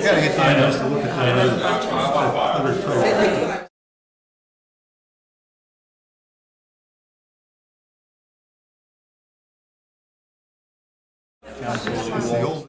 gotta get the animals to look at that other total. It's the old.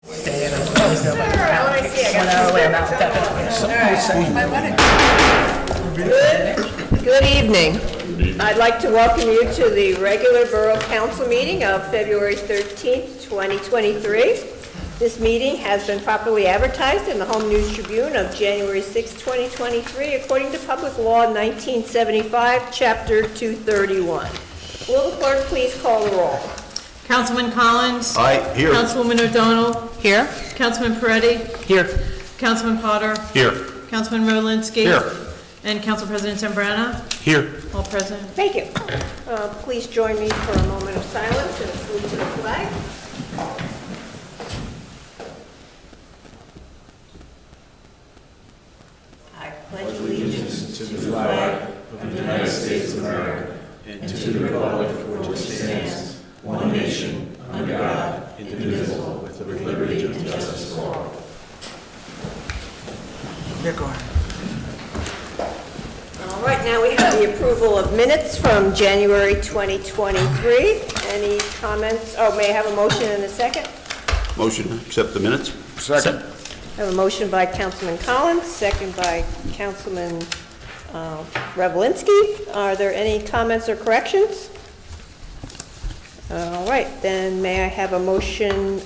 Good evening. I'd like to welcome you to the regular Borough Council meeting of February 13th, 2023. This meeting has been properly advertised in the Home News Tribune of January 6, 2023, according to Public Law 1975, Chapter 231. Will the clerk please call the roll? Councilman Collins? Aye. Here. Councilwoman O'Donnell? Here. Councilman Peretti? Here. Councilman Potter? Here. Councilman Rowlinski? Here. And Council President Zambrana? Here. All present. Thank you. Please join me for a moment of silence and a salute to the flag. I pledge allegiance to the flag of the United States of America and to the republic for which it stands, one nation, under God, indivisible, with liberty and justice for all. All right, now we have the approval of minutes from January 2023. Any comments? Oh, may I have a motion and a second? Motion to accept the minutes? Second. I have a motion by Councilman Collins, second by Councilman Revelinsky. Are there any comments or corrections? All right, then may I have a motion?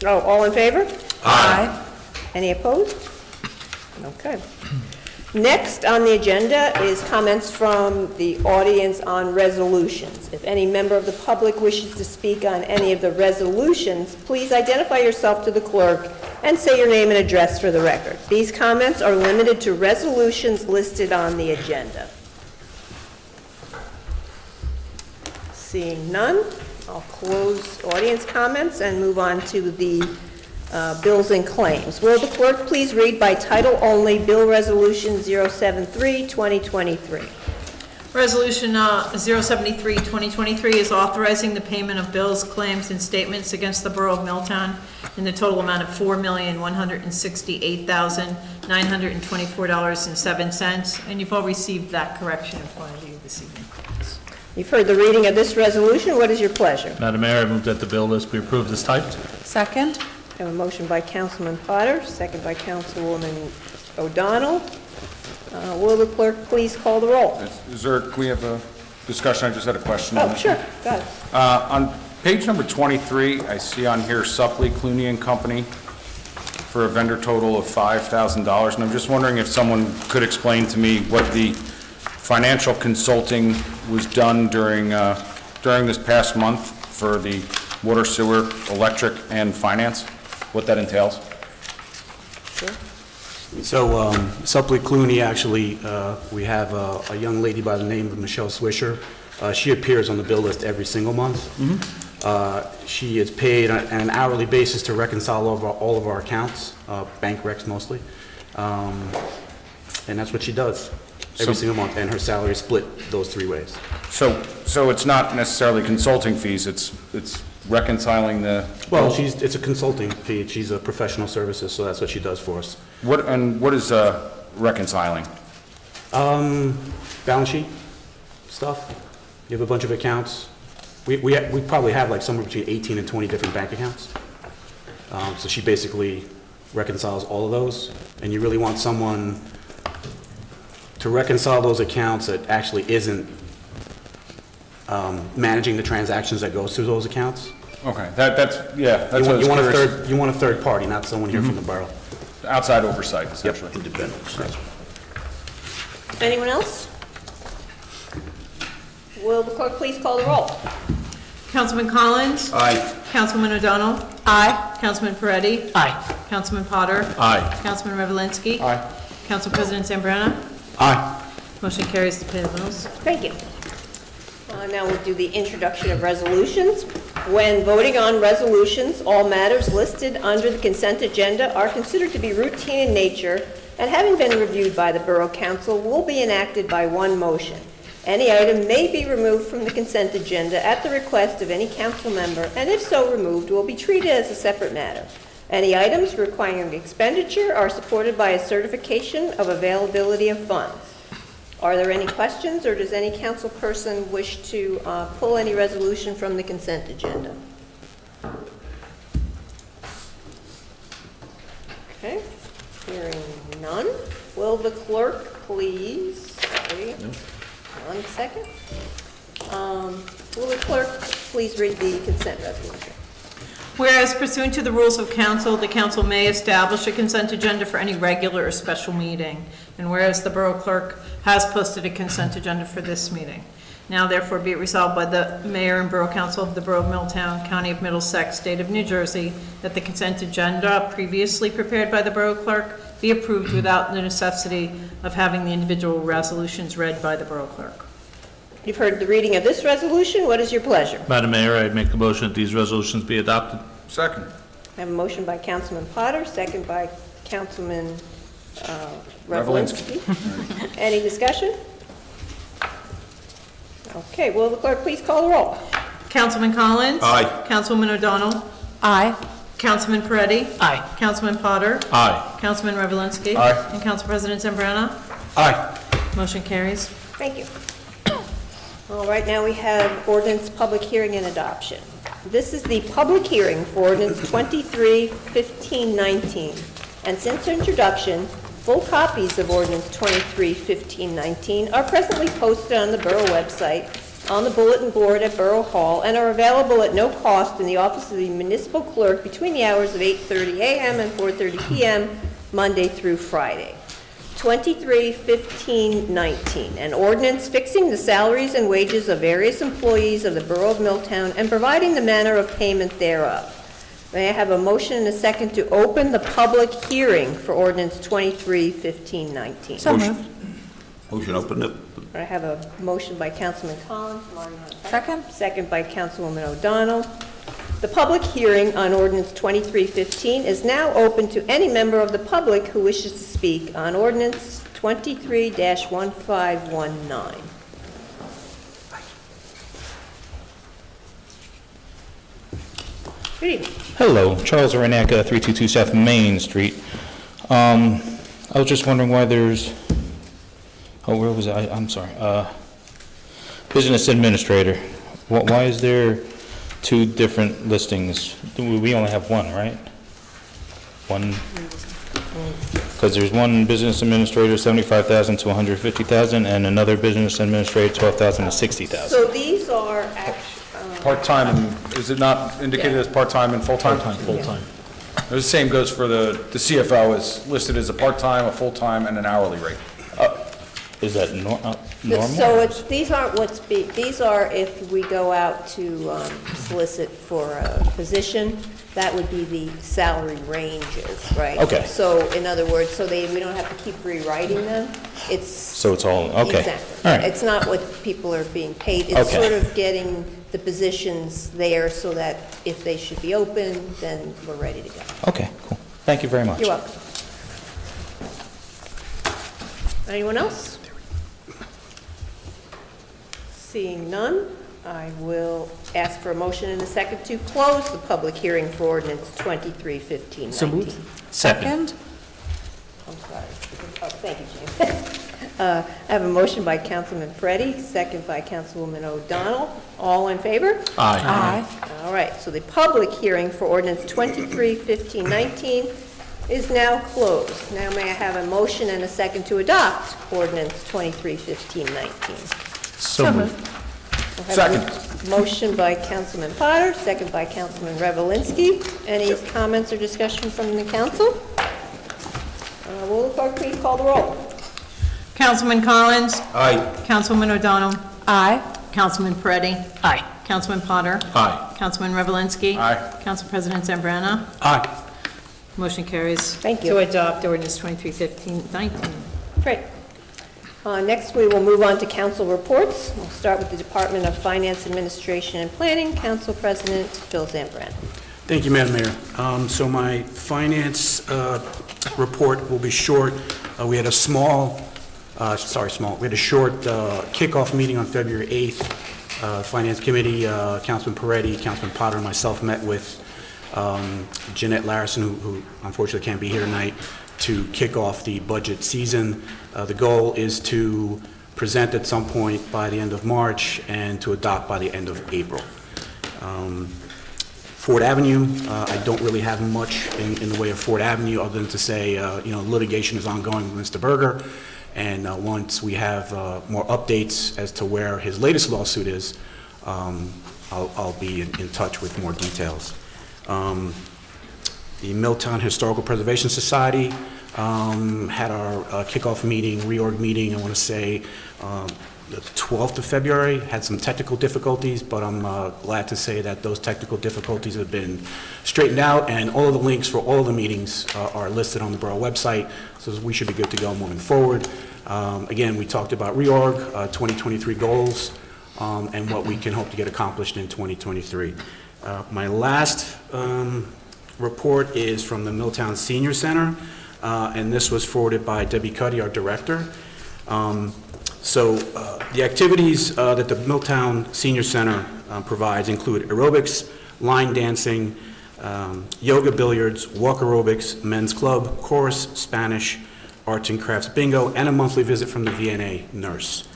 All in favor? Aye. Any opposed? Okay. Next on the agenda is comments from the audience on resolutions. If any member of the public wishes to speak on any of the resolutions, please identify yourself to the clerk and say your name and address for the record. These comments are limited to resolutions listed on the agenda. Seeing none, I'll close audience comments and move on to the bills and claims. Will the clerk please read by title only Bill Resolution 073-2023? Resolution 073-2023 is authorizing the payment of bills, claims, and statements against the Borough of Milltown in the total amount of $4,168,924.07. And you've all received that correction in front of you this evening. You've heard the reading of this resolution. What is your pleasure? Madam Mayor, I move that the bill list be approved as typed. Second. I have a motion by Councilman Potter, second by Councilwoman O'Donnell. Will the clerk please call the roll? Can we have a discussion? I just had a question. Oh, sure. Got it. On page number 23, I see on here Suppley, Clooney and Company for a vendor total of $5,000. And I'm just wondering if someone could explain to me what the financial consulting was done during this past month for the water, sewer, electric, and finance, what that entails. So Suppley Clooney, actually, we have a young lady by the name of Michelle Swisher. She appears on the bill list every single month. She is paid on an hourly basis to reconcile all of our accounts, bank recs mostly. And that's what she does every single month, and her salary is split those three ways. So it's not necessarily consulting fees, it's reconciling the... Well, it's a consulting fee. She's a professional services, so that's what she does for us. What is reconciling? Balance sheet stuff. You have a bunch of accounts. We probably have like somewhere between 18 and 20 different bank accounts. So she basically reconciles all of those, and you really want someone to reconcile those accounts that actually isn't managing the transactions that goes through those accounts. Okay, that's what I was curious. You want a third party, not someone here from the borough. Outside oversight, essentially. Independent. Anyone else? Will the clerk please call the roll? Councilman Collins? Aye. Councilwoman O'Donnell? Aye. Councilman Peretti? Aye. Councilman Potter? Aye. Councilman Revelinsky? Aye. Council President Zambrana? Aye. Motion carries to pay the bills. Thank you. Now we'll do the introduction of resolutions. When voting on resolutions, all matters listed under the consent agenda are considered to be routine in nature and, having been reviewed by the Borough Council, will be enacted by one motion. Any item may be removed from the consent agenda at the request of any council member, and if so removed, will be treated as a separate matter. Any items requiring expenditure are supported by a certification of availability of funds. Are there any questions, or does any council person wish to pull any resolution from the consent agenda? Okay, hearing none. Will the clerk please, sorry, 1 second. Will the clerk please read the consent resolution? Whereas pursuant to the rules of council, the council may establish a consent agenda for any regular or special meeting. And whereas the Borough Clerk has posted a consent agenda for this meeting. Now therefore be it resolved by the Mayor and Borough Council of the Borough of Milltown, County of Middlesex, State of New Jersey, that the consent agenda previously prepared by the Borough Clerk be approved without the necessity of having the individual resolutions read by the Borough Clerk. You've heard the reading of this resolution. What is your pleasure? Madam Mayor, I'd make a motion that these resolutions be adopted. Second. I have a motion by Councilman Potter, second by Councilman Revelinsky. Any discussion? Okay, will the clerk please call the roll? Councilman Collins? Aye. Councilwoman O'Donnell? Aye. Councilman Peretti? Aye. Councilman Potter? Aye. Councilman Revelinsky? Aye. And Council President Zambrana? Aye. Motion carries. Thank you. All right, now we have ordinance public hearing and adoption. This is the public hearing for ordinance 23-1519. And since introduction, full copies of ordinance 23-1519 are presently posted on the Borough website, on the bulletin board at Borough Hall, and are available at no cost in the office of the municipal clerk between the hours of 8:30 a.m. and 4:30 p.m., Monday through Friday. 23-1519, an ordinance fixing the salaries and wages of various employees of the Borough of Milltown and providing the manner of payment thereof. May I have a motion and a second to open the public hearing for ordinance 23-1519? So moved. Motion open it. I have a motion by Councilman Collins. Second? Second by Councilwoman O'Donnell. The public hearing on ordinance 23-15 is now open to any member of the public who wishes to speak on ordinance 23-1519. Good evening. Hello, Charles Renack, 322 South Main Street. I was just wondering why there's, where was I? I'm sorry. Business administrator. Why is there two different listings? We only have one, right? One? Because there's one business administrator, 75,000 to 150,000, and another business administrator, 12,000 to 60,000. So these are actually, Part-time, and is it not indicated as part-time and full-time? Full-time. The same goes for the CFO, is listed as a part-time, a full-time, and an hourly rate. Is that normal? so these aren't these are if we go out to solicit for a position, that would be the salary ranges, right? Okay. So in other words, we don't have to keep rewriting them. So it's all, okay. Exactly. All right. It's not what people are being paid. It's Okay. sort of getting the positions there so that if they should be open, then we're ready to go. Okay, cool. Thank you very much. You're welcome. Anyone else? Seeing none, I will ask for a motion and a second to close the public hearing for ordinance 23-1519. So moved. Second? I'm sorry. Oh, thank you, James. I have a motion by Councilman Peretti, second by Councilwoman O'Donnell. All in favor? Aye. Aye. All right, so the public hearing for ordinance 23-1519 is now closed. Now may I have a motion and a second to adopt ordinance 23-1519? So moved. Second. Motion by Councilman Potter, second by Councilman Revelinsky. Any comments or discussion from the council? Will the clerk please call the roll? Councilman Collins? Aye. Councilwoman O'Donnell? Aye. Councilman Peretti? Aye. Councilman Potter? Aye. Councilman Revelinsky? Aye. Council President Zambrana? Aye. Motion carries. Thank you. To adopt ordinance 23-1519. Great. Next, we will move on to council reports. We'll start with the Department of Finance, Administration, and Planning. Council President Phil Zambrana. Thank you, Madam Mayor. So my finance report will be short. We had a short kickoff meeting on February 8th. Finance Committee, Councilman Peretti, Councilman Potter, and myself met with Jeanette Larison, who unfortunately can't be here tonight, to kick off the budget season. The goal is to present at some point by the end of March and to adopt by the end of April. Ford Avenue, I don't really have much in the way of Ford Avenue other than to say, litigation is ongoing with Mr. Berger. And once we have more updates as to where his latest lawsuit is, I'll be in touch with more details. The Milltown Historical Preservation Society had our kickoff meeting, reorg meeting, I want to say the 12th of February. Had some technical difficulties, but I'm glad to say that those technical difficulties have been straightened out, and all of the links for all of the meetings are listed on the Borough website, so we should be good to go moving forward. Again, we talked about reorg, 2023 goals, and what we can hope to get accomplished in 2023. My last report is from the Milltown Senior Center, and this was forwarded by Debbie Cuddy, our director. The activities that the Milltown Senior Center provides include aerobics, line dancing, yoga, billiards, walk aerobics, men's club, chorus, Spanish, arts and crafts bingo, and a monthly visit from the VNA nurse.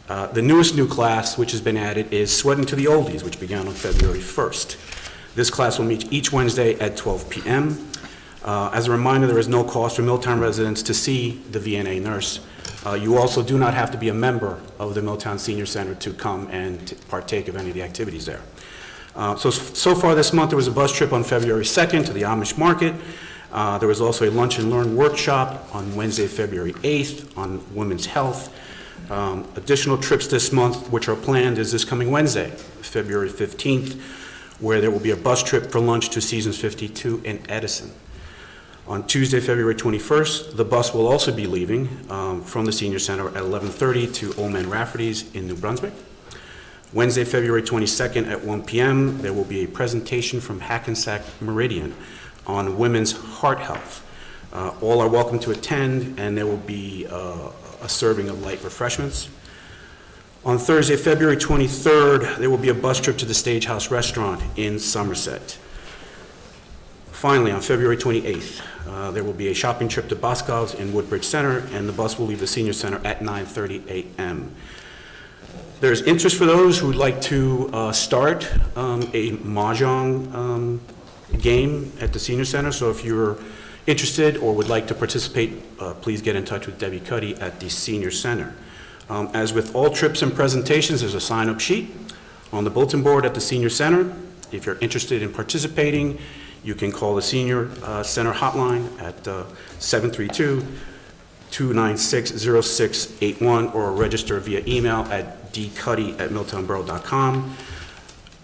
The newest new class which has been added is Sweating to the Oldies, which began on February 1st. This class will meet each Wednesday at 12 p.m. As a reminder, there is no cost for Milltown residents to see the VNA nurse. You also do not have to be a member of the Milltown Senior Center to come and partake of any of the activities there. So far this month, there was a bus trip on February 2nd to the Amish Market. There was also a lunch and learn workshop on Wednesday, February 8th on women's health. Additional trips this month, which are planned, is this coming Wednesday, February 15th, where there will be a bus trip for lunch to Seasons 52 in Edison. On Tuesday, February 21st, the bus will also be leaving from the Senior Center at 11:30 to Old Man Rafferty's in New Brunswick. Wednesday, February 22nd at 1 p.m., there will be a presentation from Hackensack Meridian on women's heart health. All are welcome to attend, and there will be a serving of light refreshments. On Thursday, February 23rd, there will be a bus trip to the Stagehouse Restaurant in Somerset. Finally, on February 28th, there will be a shopping trip to Boscov's in Woodbridge Center, and the bus will leave the Senior Center at 9:30 a.m. There's interest for those who would like to start a Mahjong game at the Senior Center, so if you're interested or would like to participate, please get in touch with Debbie Cuddy at the Senior Center. As with all trips and presentations, there's a sign-up sheet on the bulletin board at the Senior Center. If you're interested in participating, you can call the Senior Center hotline at 732-296-0681 or register via email at dcuddy@milltownborough.com.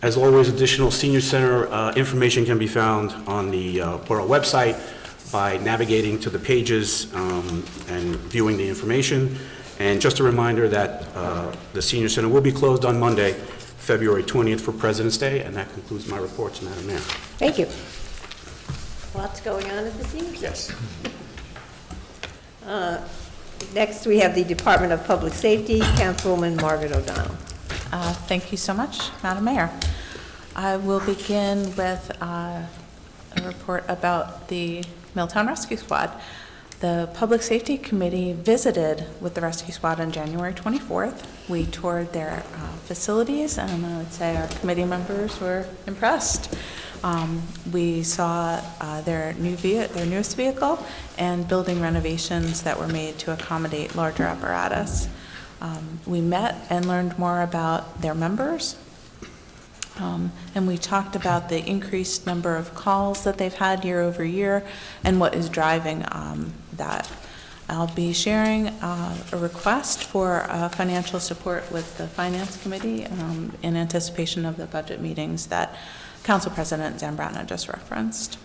As always, additional Senior Center information can be found on the Borough website by navigating to the pages and viewing the information. And just a reminder that the Senior Center will be closed on Monday, February 20th for President's Day, and that concludes my reports, Madam Mayor. Thank you. Lots going on at the senior center. Yes. Next, we have the Department of Public Safety, Councilwoman Margaret O'Donnell. Thank you so much, Madam Mayor. I will begin with a report about the Milltown Rescue Squad. The Public Safety Committee visited with the Rescue Squad on January 24th. We toured their facilities, and I would say our committee members were impressed. We saw their newest vehicle and building renovations that were made to accommodate larger apparatus. We met and learned more about their members, and we talked about the increased number of calls that they've had year over year and what is driving that. I'll be sharing a request for financial support with the Finance Committee in anticipation of the budget meetings that Council President Zambrana just referenced.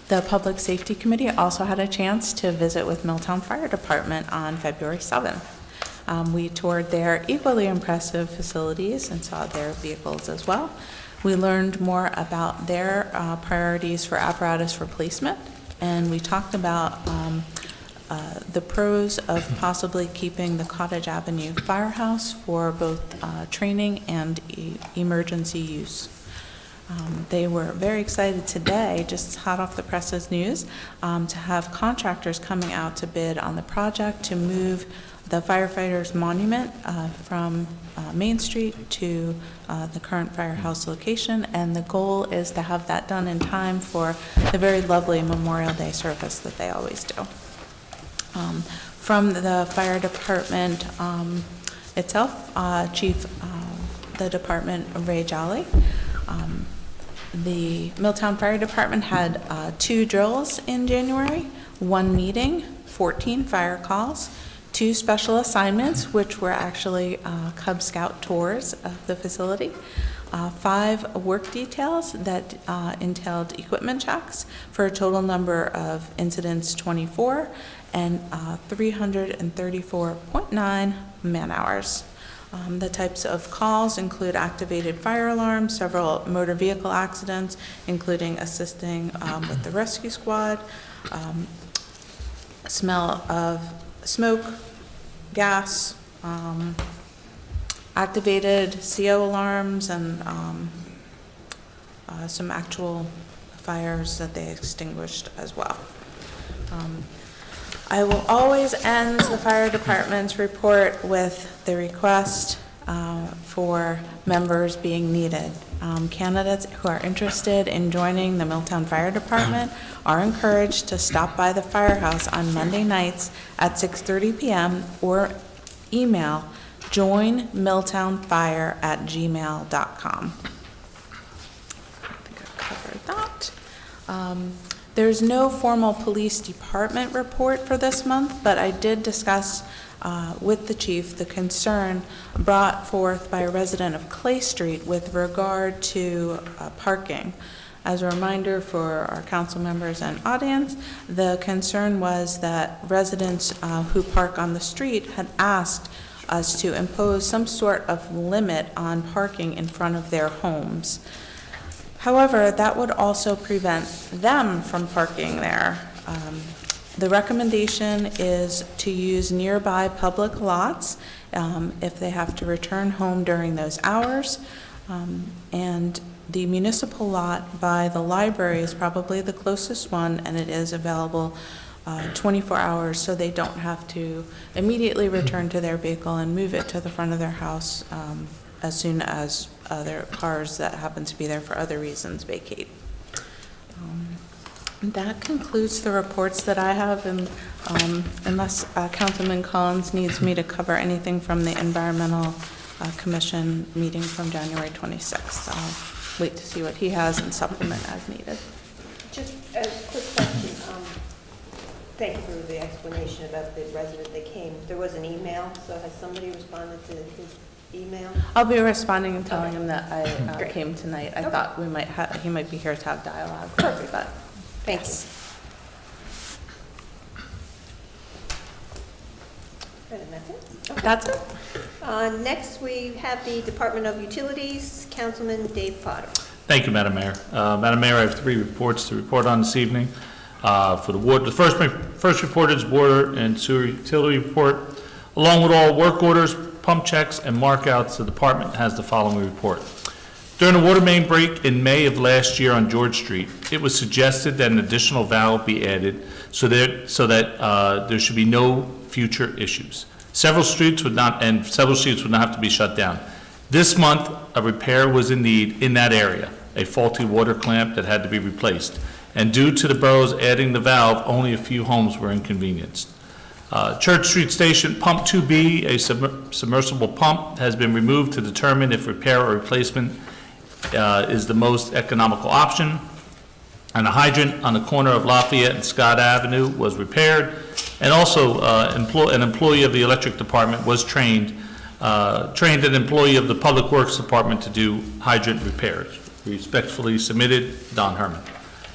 The Public Safety Committee also had a chance to visit with Milltown Fire Department on February 7th. We toured their equally impressive facilities and saw their vehicles as well. We learned more about their priorities for apparatus replacement, and we talked about the pros of possibly keeping the Cottage Avenue Firehouse for both training and emergency use. They were very excited today, just hot off the presses news, to have contractors coming out to bid on the project to move the firefighters' monument from Main Street to the current firehouse location, and the goal is to have that done in time for the very lovely Memorial Day service that they always do. From the fire department itself, Chief the department, Ray Jolly. The Milltown Fire Department had 2 drills in January, 1 meeting, 14 fire calls, 2 special assignments, which were actually Cub Scout tours of the facility, 5 work details that entailed equipment checks for a total number of incidents 24 and 334.9 man hours. The types of calls include activated fire alarms, several motor vehicle accidents, including assisting with the rescue squad, smell of smoke, gas, activated CO alarms, and some actual fires that they extinguished as well. I will always end the fire department's report with the request for members being needed. Candidates who are interested in joining the Milltown Fire Department are encouraged to stop by the firehouse on Monday nights at 6:30 p.m. or email joinmilltownfire@gmail.com. I think I've covered that. There's no formal police department report for this month, but I did discuss with the chief the concern brought forth by a resident of Clay Street with regard to parking. As a reminder for our council members and audience, the concern was that residents who park on the street had asked us to impose some sort of limit on parking in front of their homes. However, that would also prevent them from parking there. The recommendation is to use nearby public lots if they have to return home during those hours. And the municipal lot by the library is probably the closest one, and it is available 24 hours, so they don't have to immediately return to their vehicle and move it to the front of their house as soon as other cars that happen to be there for other reasons vacate. That concludes the reports that I have, and unless Councilman Collins needs me to cover anything from the Environmental Commission meeting from January 26th, I'll wait to see what he has and supplement as needed. Just a quick question. Thank you for the explanation about the resident that came. There was an email, so has somebody responded to his email? I'll be responding and telling him that I Great. came tonight. I Okay. thought we might have, he might be here to have dialogue. Perfect. But Thank you. And that's it? Okay. that's it. Next, we have the Department of Utilities, Councilman Dave Potter. Thank you, Madam Mayor. Madam Mayor, I have 3 reports to report on this evening. For the water, the first report is water and sewer utility report. Along with all work orders, pump checks, and markouts, the department has the following report. During a water main break in May of last year on George Street, it was suggested that an additional valve be added so that there should be no future issues. Several streets would not have to be shut down. This month, a repair was in need in that area, a faulty water clamp that had to be replaced. And due to the borough's adding the valve, only a few homes were inconvenienced. Church Street Station Pump 2B, a submersible pump, has been removed to determine if repair or replacement is the most economical option. And a hydrant on the corner of Lafayette and Scott Avenue was repaired. And also, an employee of the electric department was trained an employee of the Public Works Department to do hydrant repairs. Respectfully submitted, Don Herman.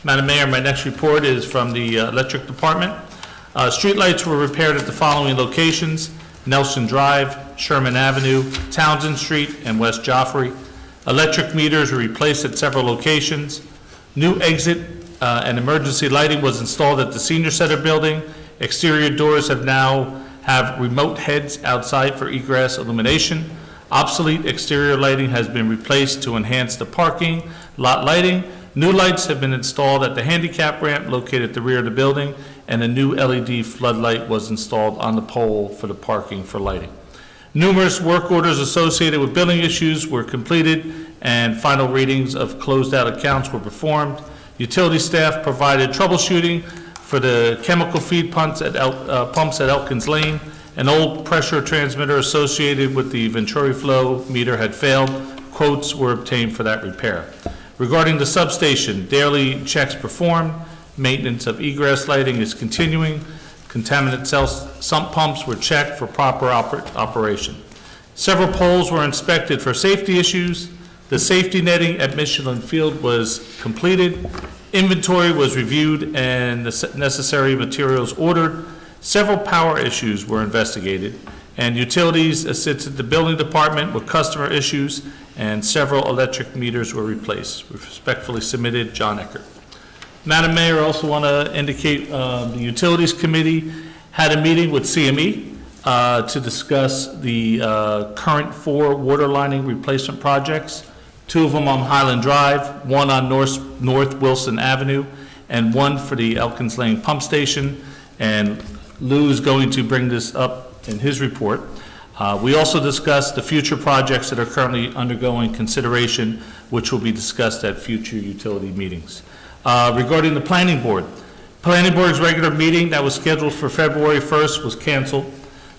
Madam Mayor, my next report is from the electric department. Streetlights were repaired at the following locations: Nelson Drive, Sherman Avenue, Townsend Street, and West Joffrey. Electric meters were replaced at several locations. New exit and emergency lighting was installed at the Senior Center building. Exterior doors have remote heads outside for egress illumination. Obsolete exterior lighting has been replaced to enhance the parking, lot lighting. New lights have been installed at the handicap ramp located at the rear of the building, and a new LED floodlight was installed on the pole for the parking for lighting. Numerous work orders associated with billing issues were completed, and final readings of closed-out accounts were performed. Utility staff provided troubleshooting for the chemical feed pumps at Elkins Lane. An old pressure transmitter associated with the Venturi flow meter had failed. Quotes were obtained for that repair. Regarding the substation, daily checks performed. Maintenance of egress lighting is continuing. Contaminant sump pumps were checked for proper operation. Several poles were inspected for safety issues. The safety netting at Michelin Field was completed. Inventory was reviewed and the necessary materials ordered. Several power issues were investigated, and utilities assisted the building department with customer issues, and several electric meters were replaced. Respectfully submitted, John Eckert. Madam Mayor, I also want to indicate the Utilities Committee had a meeting with CME to discuss the current 4 water lining replacement projects, 2 of them on Highland Drive, 1 on North Wilson Avenue, and 1 for the Elkins Lane Pump Station. And Lou is going to bring this up in his report. We also discussed the future projects that are currently undergoing consideration, which will be discussed at future utility meetings. Regarding the Planning Board, Planning Board's regular meeting that was scheduled for February 1st was canceled.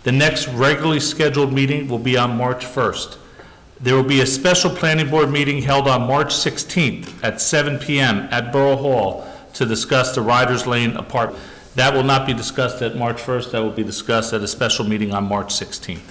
The next regularly scheduled meeting will be on March 1st. There will be a special Planning Board meeting held on March 16th at 7 p.m. at Borough Hall to discuss the Riders Lane apartment. That will not be discussed at March 1st. That will be discussed at a special meeting on March 16th.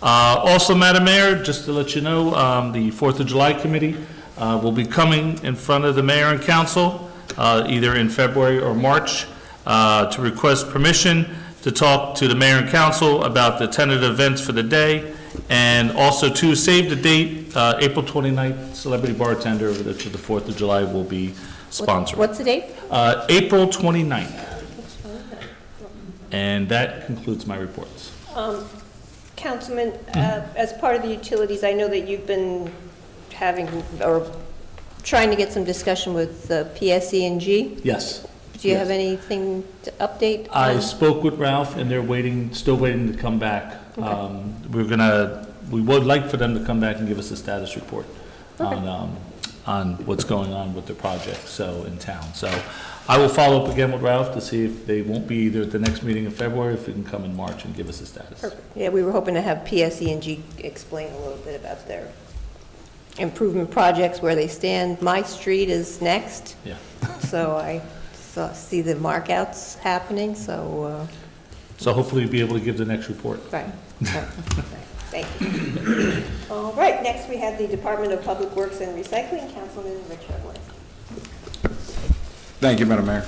Also, Madam Mayor, just to let you know, the 4th of July Committee will be coming in front of the Mayor and Council either in February or March to request permission to talk to the Mayor and Council about the tentative events for the day, and also to save the date, April 29th, Celebrity Bartender, which is the 4th of July, will be sponsored. What's the date? April 29th. And that concludes my reports. Councilman, as part of the utilities, I know that you've been having, or trying to get some discussion with PSE&G. Yes. Do you have anything to update? I spoke with Ralph, and they're still waiting to come back. Okay. We would like for them to come back and give us a status report on what's going on with the project, in town. So I will follow up again with Ralph to see if they won't be either at the next meeting in February, if we can come in March and give us a status. Perfect. Yeah, we were hoping to have PSE&G explain a little bit about their improvement projects, where they stand. My street is next. Yeah. So I see the markouts happening, so. So hopefully we'll be able to give the next report. Right. Thank you. All right, next we have the Department of Public Works and Recycling, Councilman Richard Lynn. Thank you, Madam Mayor.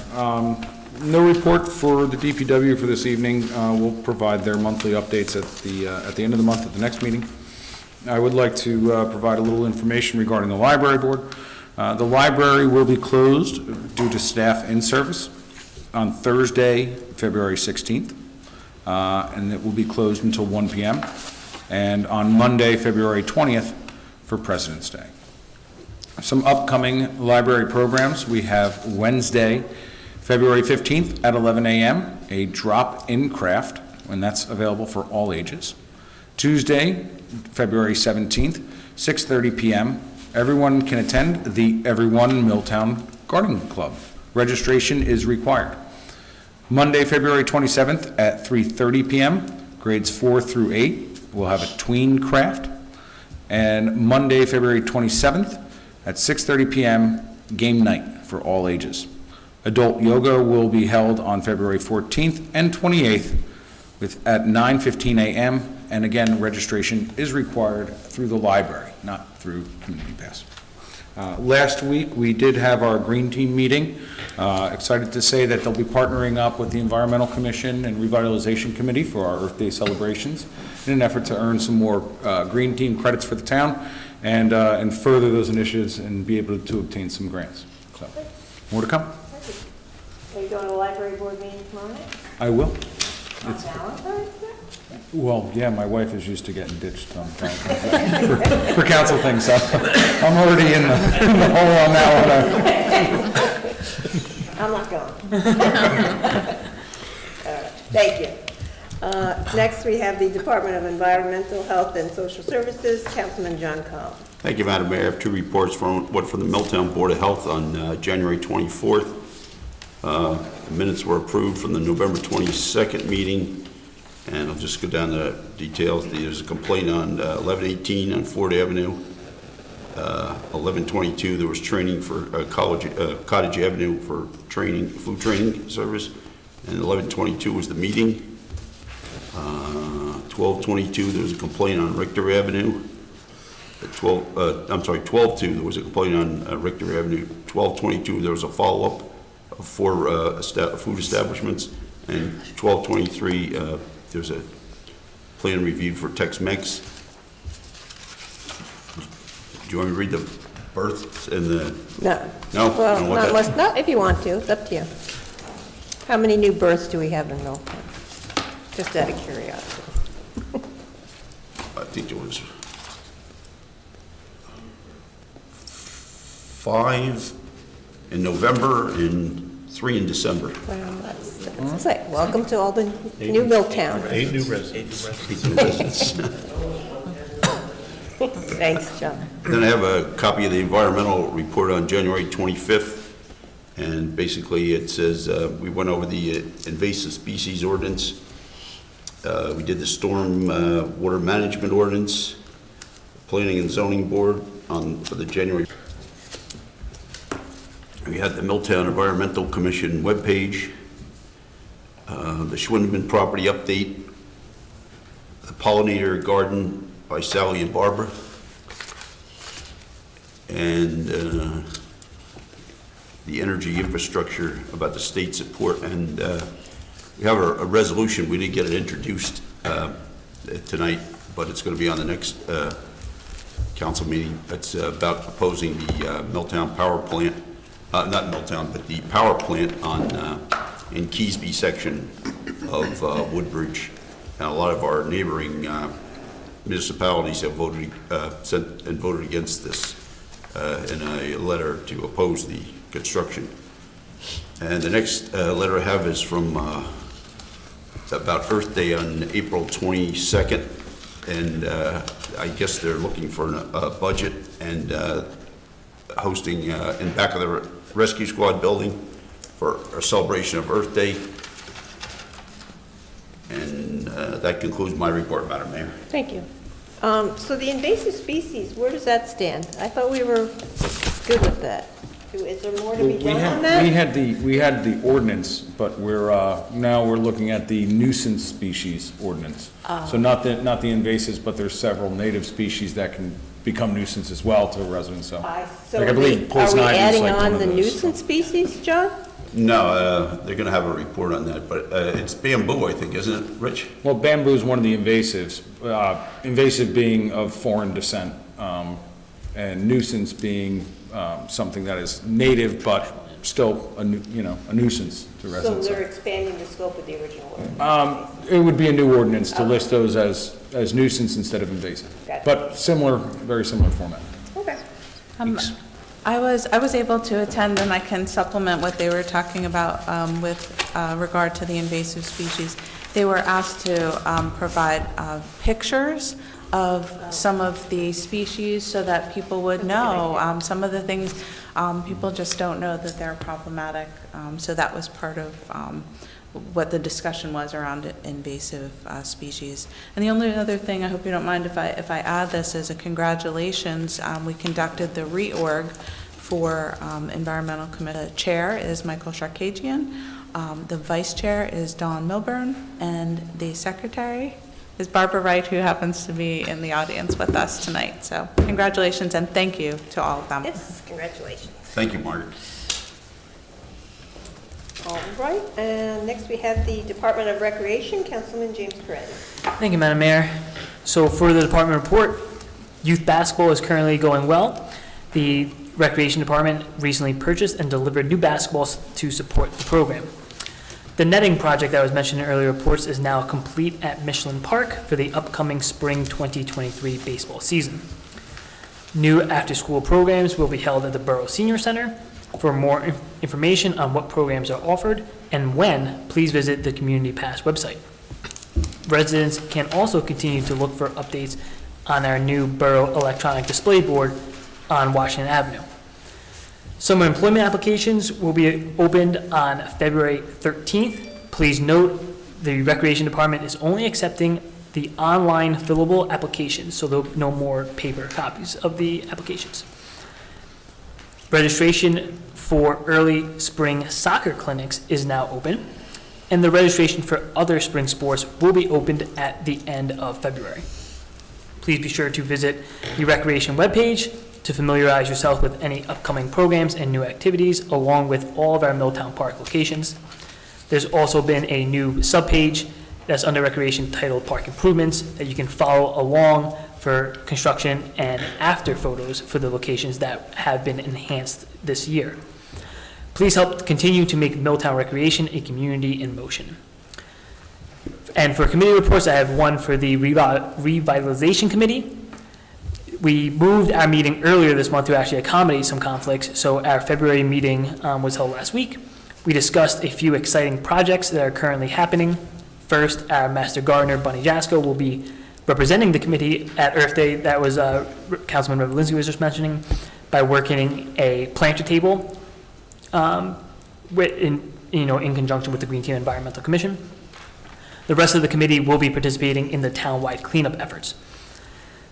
No report for the DPW for this evening. We'll provide their monthly updates at the end of the month at the next meeting. I would like to provide a little information regarding the library board. The library will be closed due to staff in service on Thursday, February 16th, and it will be closed until 1 p.m., and on Monday, February 20th, for President's Day. Some upcoming library programs. We have Wednesday, February 15th at 11 a.m., a drop-in craft, and that's available for all ages. Tuesday, February 17th, 6:30 p.m., everyone can attend the Everyone Milltown Gardening Club. Registration is required. Monday, February 27th at 3:30 p.m., grades 4 through 8 will have a tween craft. And Monday, February 27th at 6:30 p.m., game night for all ages. Adult yoga will be held on February 14th and 28th at 9:15 a.m., and again, registration is required through the library, not through Community Pass. Last week, we did have our Green Team meeting. Excited to say that they'll be partnering up with the Environmental Commission and Revitalization Committee for our Earth Day celebrations in an effort to earn some more Green Team credits for the town and further those initiatives and be able to obtain some grants. So, more to come. Are you going to the library board meeting tomorrow night? I will. On Valentine's Day? Well, yeah, my wife is used to getting ditched on council, for council things, so I'm already in the hole on that one. I'm not going. All right, thank you. Next, we have the Department of Environmental Health and Social Services, Councilman John Cobb. Thank you, Madam Mayor. I have two reports, one from the Milltown Board of Health on January 24th. The minutes were approved from the November 22nd meeting, and I'll just go down the details. There's a complaint on 1118 on Ford Avenue. 1122, there was training for Cottage Avenue for training, food training service, and 1122 was the meeting. 1222, there was a complaint on Richter Avenue. 12-2, there was a complaint on Richter Avenue. 12-22, there was a follow-up for food establishments. And 12-23, there's a plan review for Tex-Mex. Do you want me to read the births and the? No. No? Well, I don't want not that. unless, not if you want to, it's up to you. How many new births do we have in Milltown? Just out of curiosity. I think there was 5 in November and 3 in December. Well, that's it. Welcome to all the new Milltown. 8 new residents. Thanks, John. Then I have a copy of the environmental report on January 25th. And basically it says, we went over the invasive species ordinance. We did the storm water management ordinance, planning and zoning board for the January. We had the Milltown Environmental Commission webpage, the Schwindman property update, the pollinator garden by Sally and Barbara, and the energy infrastructure about the state support. And we have a resolution. We didn't get it introduced tonight, but it's going to be on the next council meeting. It's about proposing the Milltown power plant, not Milltown, but the power plant in Keesby section of Woodbridge. And a lot of our neighboring municipalities have voted against this in a letter to oppose the construction. And the next letter I have is from about Earth Day on April 22nd, and I guess they're looking for a budget and hosting in back of the rescue squad building for a celebration of Earth Day. And that concludes my report, Madam Mayor. Thank you. So the invasive species, where does that stand? I thought we were good with that. Is there more to be done on that? We had the ordinance, but now we're looking at the nuisance species ordinance. So not the invasives, but there's several native species that can become nuisance as well to residents, so. So Like I believe are poison we ivy is adding like one on of the those, nuisance species, John? No, they're going to have a report on that, but it's bamboo, I think, isn't it, Rich? Well, bamboo is one of the invasives, invasive being of foreign descent, and nuisance being something that is native but still a nuisance to So residents. they're expanding the scope of the original ordinance? It would be a new ordinance to list those as nuisance instead of invasive, Gotcha. but very similar format. Okay. I was able to attend, and I can supplement what they were talking about with regard to the invasive species. They were asked to provide pictures of some of the species so that people would know. Some of the things, people just don't know that they're problematic. So that was part of what the discussion was around invasive species. And the only other thing, I hope you don't mind if I add this, is a congratulations. We conducted the reorg for environmental committee. The chair is Michael Sharkajian. The vice chair is Dawn Milburn, and the secretary is Barbara Wright, who happens to be in the audience with us tonight. So congratulations and thank you to all of them. Yes, congratulations. Thank you, Margaret. All right, and next we have the Department of Recreation, Councilman James Perez. Thank you, Madam Mayor. So for the department report, youth basketball is currently going well. The Recreation Department recently purchased and delivered new basketballs to support the program. The netting project that was mentioned in earlier reports is now complete at Michelin Park for the upcoming spring 2023 baseball season. New after-school programs will be held at the Borough Senior Center. For more information on what programs are offered and when, please visit the Community Pass website. Residents can also continue to look for updates on our new Borough electronic display board on Washington Avenue. Summer employment applications will be opened on February 13th. Please note the Recreation Department is only accepting the online fillable applications, so there'll be no more paper copies of the applications. Registration for early spring soccer clinics is now open, and the registration for other spring sports will be opened at the end of February. Please be sure to visit the Recreation webpage to familiarize yourself with any upcoming programs and new activities, along with all of our Milltown Park locations. There's also been a new subpage that's under Recreation titled Park Improvements that you can follow along for construction and after photos for the locations that have been enhanced this year. Please help continue to make Milltown Recreation a community in motion. And for committee reports, I have one for the Revitalization Committee. We moved our meeting earlier this month to actually accommodate some conflicts, so our February meeting was held last week. We discussed a few exciting projects that are currently happening. First, our Master Gardener, Bunny Jasko, will be representing the committee at Earth Day. That was Councilman Revelinsky was just mentioning, by working a planter table in conjunction with the Green Team Environmental Commission. The rest of the committee will be participating in the town-wide cleanup efforts.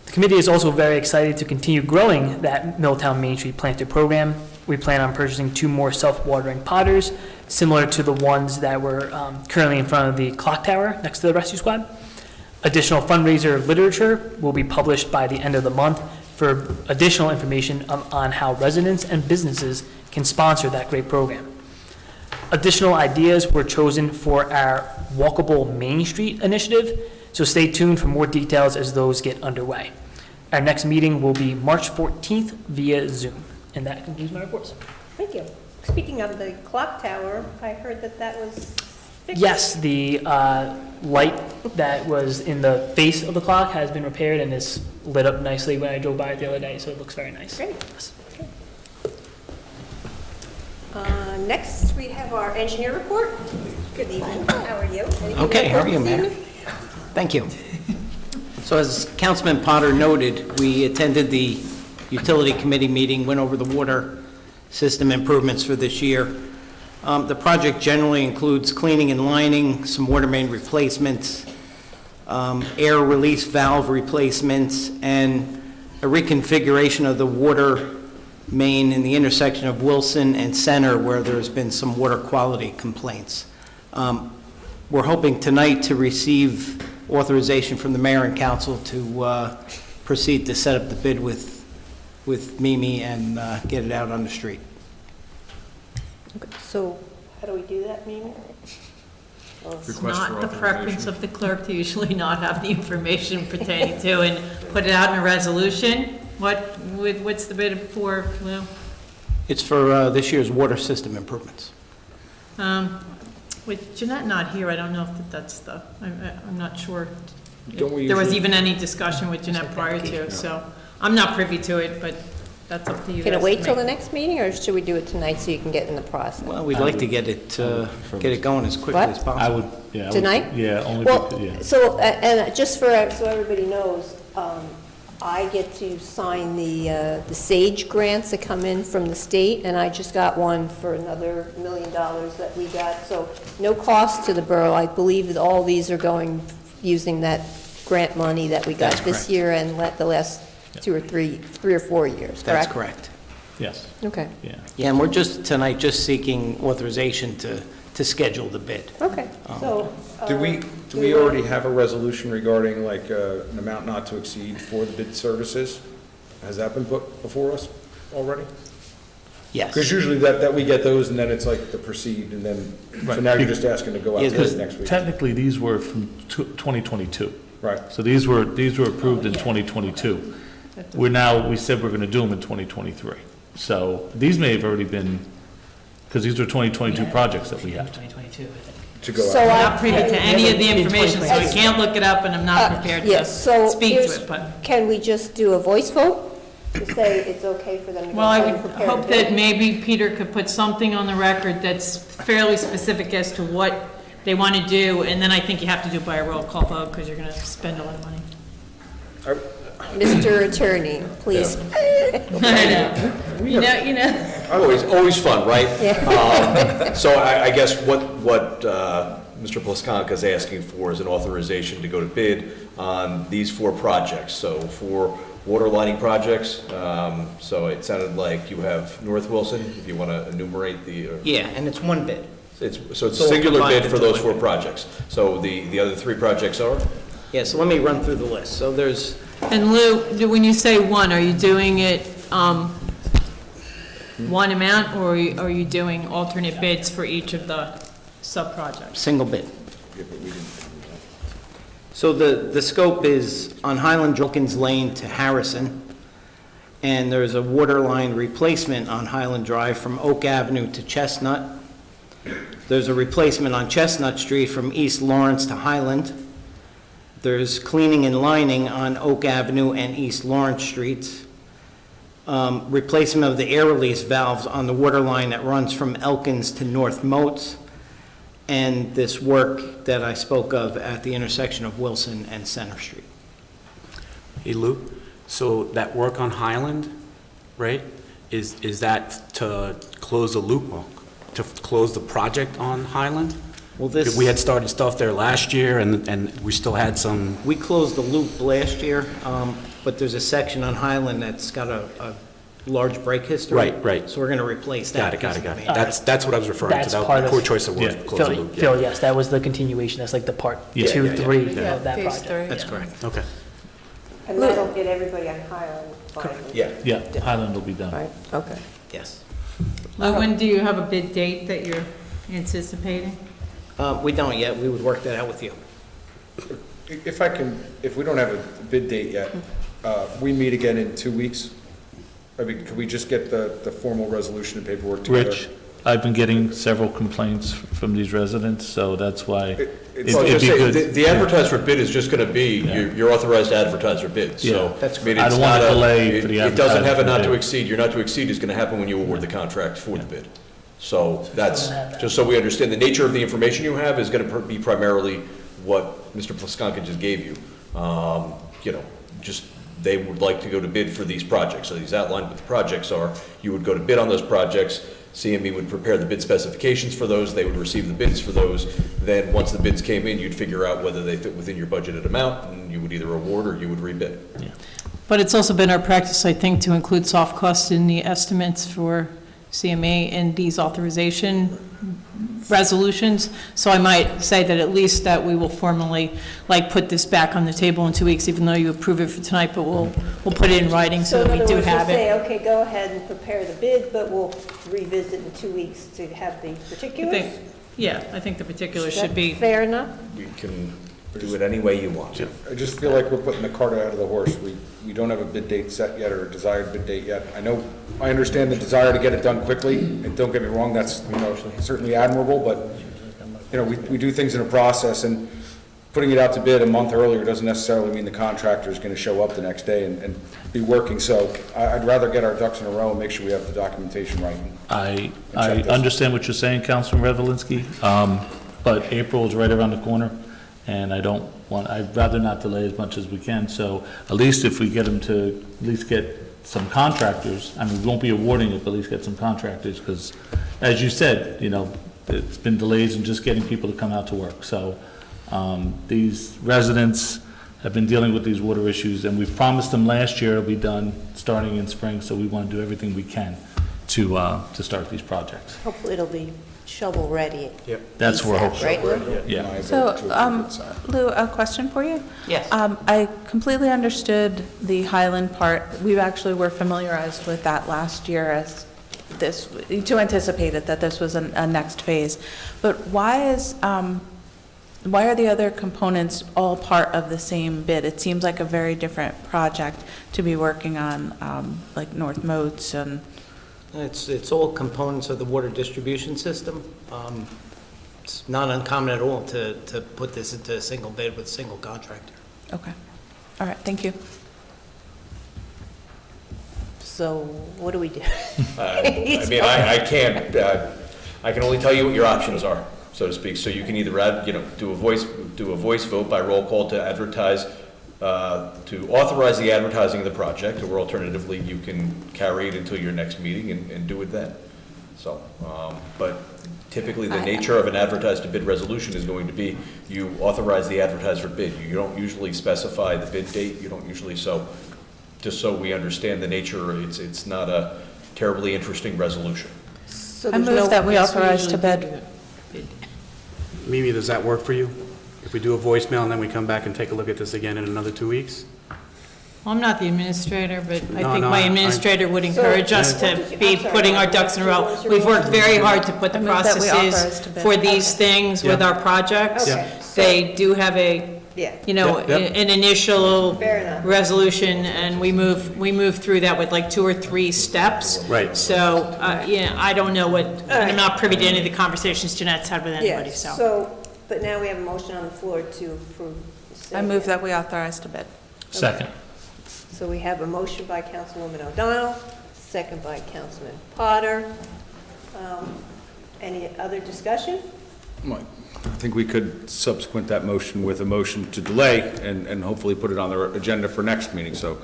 The committee is also very excited to continue growing that Milltown Main Street planter program. We plan on purchasing 2 more self-watering potters, similar to the ones that were currently in front of the clock tower next to the rescue squad. Additional fundraiser literature will be published by the end of the month for additional information on how residents and businesses can sponsor that great program. Additional ideas were chosen for our Walkable Main Street initiative, so stay tuned for more details as those get underway. Our next meeting will be March 14th via Zoom. And that concludes my reports. Thank you. Speaking of the clock tower, I heard that was fixed. Yes, the light that was in the face of the clock has been repaired and is lit up nicely when I drove by it the other day, so it looks very nice. Great. Yes. Next, we have our engineer report. Good evening. How are you? Anything Okay, to how are report you, this Mayor? evening? Thank you. So as Councilman Potter noted, we attended the Utility Committee meeting, went over the water system improvements for this year. The project generally includes cleaning and lining, some water main replacements, air release valve replacements, and a reconfiguration of the water main in the intersection of Wilson and Center, where there's been some water quality complaints. We're hoping tonight to receive authorization from the mayor and council to proceed to set up the bid with Mimi and get it out on the street. Okay, so how do we do that, Mimi? It's not the preference of the clerk to usually not have the information pertaining to and put it out in a resolution. What's the bid for, Lou? It's for this year's water system improvements. With Jeanette not here, I don't know if that's the, I'm not sure. Don't we There was usually- even any discussion with Jeanette prior to, so I'm not privy to it, but that's up to you. Can it guys wait to till the make. next meeting, or should we do it tonight so you can get in the process? Well, we'd like to get it going as quickly What? as possible. I would, yeah. I would- Tonight? Yeah, only, Well, yeah. so, and just for, so everybody knows, I get to sign the SAGE grants that come in from the state, and I just got one for another $1 million that we got. So no cost to the borough. I believe that all these are going, using that grant money that we got That's this correct. year and the last 2 or 3 or 4 years, correct? That's correct. Yes, Okay, yeah. Yeah, and we're just, tonight, just seeking authorization to schedule the bid. okay, so. Do we already have a resolution regarding like an amount not to exceed for the bid services? Has that been put before us already? Yes. Because usually that we get those and then it's like the proceed and then, so Right. now you're just asking to go out Yeah, to Because bid next week. technically, these were from 2022. Right. So these were approved in 2022. We said we're going to do them in 2023. So these may have already been, because these are 2022 projects that we have. 2022, I think. to go So out. I'm not privy to any of the information, so I As- can't look it up, and I'm not prepared Yes, to so speak to here's- it, but. Can we just do a voice vote to say it's okay for them to go Well, I ahead would and prepare hope the bid? that maybe Peter could put something on the record that's fairly specific as to what they want to do, and then I think you have to do it by a roll call vote, because you're going to spend a lot of money. Mr. Attorney, please. You know. Always fun, right? Yeah. So I guess what Mr. Plaskanka is asking for is an authorization to go to bid on these 4 projects. So 4 water lining projects. So it sounded like you have North Wilson, if you want to enumerate the. Yeah, and it's one bid. It's a So singular combined bid for into those 4 one bid. projects. So the other 3 projects are? Yeah, so let me run through the list. So there's, And Lou, when you say one, are you doing it one amount, or are you doing alternate bids for each of the sub-projects? single bid. So the scope is on Highland Wilkins Lane to Harrison, and there's a water line replacement on Highland Drive from Oak Avenue to Chestnut. There's a replacement on Chestnut Street from East Lawrence to Highland. There's cleaning and lining on Oak Avenue and East Lawrence Streets. Replacement of the air release valves on the water line that runs from Elkins to North Moats. And this work that I spoke of at the intersection of Wilson and Center Street. Hey Lou, so that work on Highland, right, is that to close the loop, to close the project on Highland? Well, this, We had started stuff there last year, and we still had some, we closed the loop last year, but there's a section on Highland that's got a large break history. Right. So we're gonna replace that. got it. piece of main. That's what I was referring to. That's That part was of- poor choice of words, Yeah. close the Phil, loop. Phil, yes, that was the continuation, that's like the part Yeah, 2, yeah, yeah. 3 Yeah, of that phase project. 3. That's correct. Okay. And that'll get everybody on Highland finally. Yeah. Yeah, Highland will be done. Right, okay. Yes. Lou, when do you have a bid date that you're anticipating? We don't yet, we would work that out with you. If we don't have a bid date yet, we meet again in 2 weeks. I mean, could we just get the formal resolution and paperwork together? Rich, I've been getting several complaints from these residents, so that's why It's- Well, it'd just be say, good. the advertise for bid is just going to be, you're authorized to advertise for bids, so. Yeah. That's I mean, I it's don't want not a a- delay for the It doesn't have a advertising not for to bid. exceed, your not to exceed is going to happen when you award the contract for the bid. So that's, Doesn't have that. just so we understand, the nature of the information you have is going to be primarily what Mr. Plaskanka just gave you. You know, just, they would like to go to bid for these projects, so he's outlined what the projects are. You would go to bid on those projects, CME would prepare the bid specifications for those, they would receive the bids for those. Then, once the bids came in, you'd figure out whether they fit within your budgeted amount, and you would either award or you would rebid. But it's also been our practice, I think, to include soft costs in the estimates for CMA and these authorization resolutions. So I might say that at least that we will formally, like, put this back on the table in 2 weeks, even though you approve it for tonight, but we'll put it in writing so that we do in other words, have we'll say, it. okay, go ahead and prepare the bid, but we'll revisit in 2 weeks to have the I particulars? think, yeah, I think the particulars Is that should be, fair enough? You can do it any way you want. I just feel like we're putting the cart ahead of the horse. We don't have a bid date set yet or a desired bid date yet. I understand the desire to get it done quickly, and don't get me wrong, that's, certainly admirable, but, we do things in a process, and putting it out to bid a month earlier doesn't necessarily mean the contractor is gonna show up the next day and be working, so I'd rather get our ducks in a row and make sure we have the documentation right. I check this. understand what you're saying, Councilman Revelinsky, but April is right around the corner, and I'd rather not delay as much as we can, so at least if we get them to at least get some contractors, I mean, we won't be awarding it, but at least get some contractors, because, as you said, it's been delays in just getting people to come out to work, so these residents have been dealing with these water issues, and we've promised them last year it'll be done starting in spring, so we want to do everything we can to start these projects. Hopefully it'll be shovel-ready. That's what we're ASAP, hoping. right, Lou? Yeah. My vote So, to approve it, so. Lou, a question for you? Yes. I completely understood the Highland part. We actually were familiarized with that last year as this, to anticipate it, that this was a next phase. But why are the other components all part of the same bid? It seems like a very different project to be working on, like North Moats and... It's all components of the water distribution system. it's not uncommon at all to put this into a single bid with a single contractor. Okay. All right, thank you. So what do we do? I mean, I can't, I can only tell you what your options are, so to speak. So you can either do a voice vote by roll call to advertise, to authorize the advertising of the project, or alternatively, you can carry it until your next meeting and do it then. So, but typically, the nature of an advertised to bid resolution is going to be, you authorize the advertiser bid. You don't usually specify the bid date, you don't usually, so, just so we understand the nature, it's not a terribly interesting resolution. So I there's no- move that we authorize to bid. Mimi, does that work for you? If we do a voicemail and then we come back and take a look at this again in another 2 weeks? Well, I'm not the administrator, but I No, think no, my I- administrator would encourage us So- to be putting our ducks in a row. We've worked very hard to put the I move that we authorize processes to bid. for these things with Yeah. our projects. Okay. They do have a, Yeah. Yep, yep. an initial Fair enough. resolution, and we move through that with like 2 or 3 steps. Right. So, I don't know what, I'm not privy to any of the conversations Jeanette's had with anybody, Yes, so. so, but now we have a motion on the floor to approve. the I same. move that we authorize to bid. Second. So we have a motion by Councilwoman O'Donnell, second by Councilman Potter. Any other discussion? I think we could subsequent that motion with a motion to delay and hopefully put it on the agenda for next meeting. So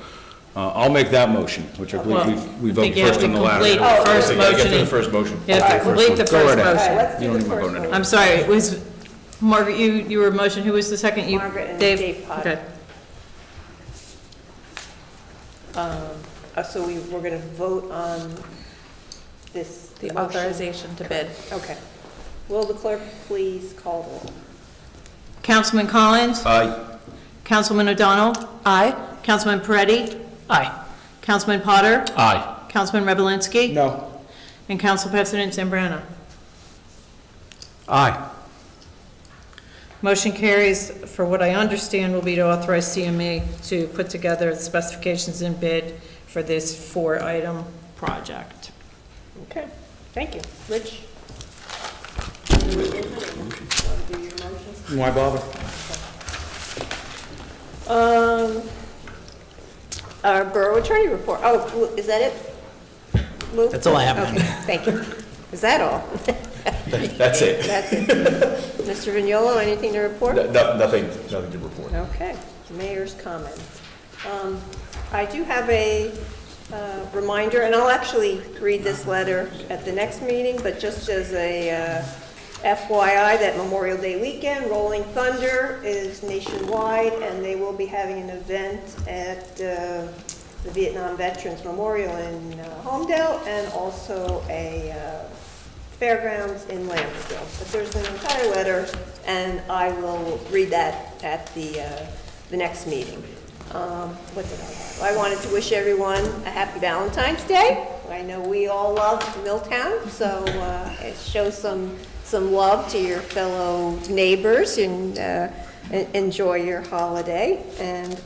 I'll make that motion, which I Well, believe we've I think voted you have first to on the latter. complete the I first think I get to the motion. first motion. You have to complete the Go first right ahead. All right, motion. let's You do don't the need my first vote anymore. one. I'm sorry, it was, Margaret, you were motion, who was the second? You- Margaret and Dave Potter. Okay. So we're going to vote on this. The motion. authorization to bid. Okay. Will the clerk please call the roll? Councilman Collins? Aye. Councilman O'Donnell? Aye. Councilman Peretti? Aye. Councilman Potter? Aye. Councilman Revelinsky? No. And Council President Zambrana? Aye. Motion carries, for what I understand, will be to authorize CME to put together the specifications and bid for this 4-item project. Okay, thank you. Rich? Want to do your motion? Why bother? Our Borough Attorney report. Oh, is that it? Lou? That's all I have, Okay, thank you. Is that all? That's it. That's it. Mr. Vignolo, anything to report? Nothing to report. Okay, mayor's comments. I do have a reminder, and I'll actually read this letter at the next meeting, but just as a FYI, that Memorial Day weekend, Rolling Thunder is nationwide, and they will be having an event at the Vietnam Veterans Memorial in Homedale, and also a fairgrounds in Lansdale. But there's an entire letter, and I will read that at the next meeting. What did I have? I wanted to wish everyone a happy Valentine's Day. I know we all love Milltown, so it shows some love to your fellow neighbors, and enjoy your holiday. And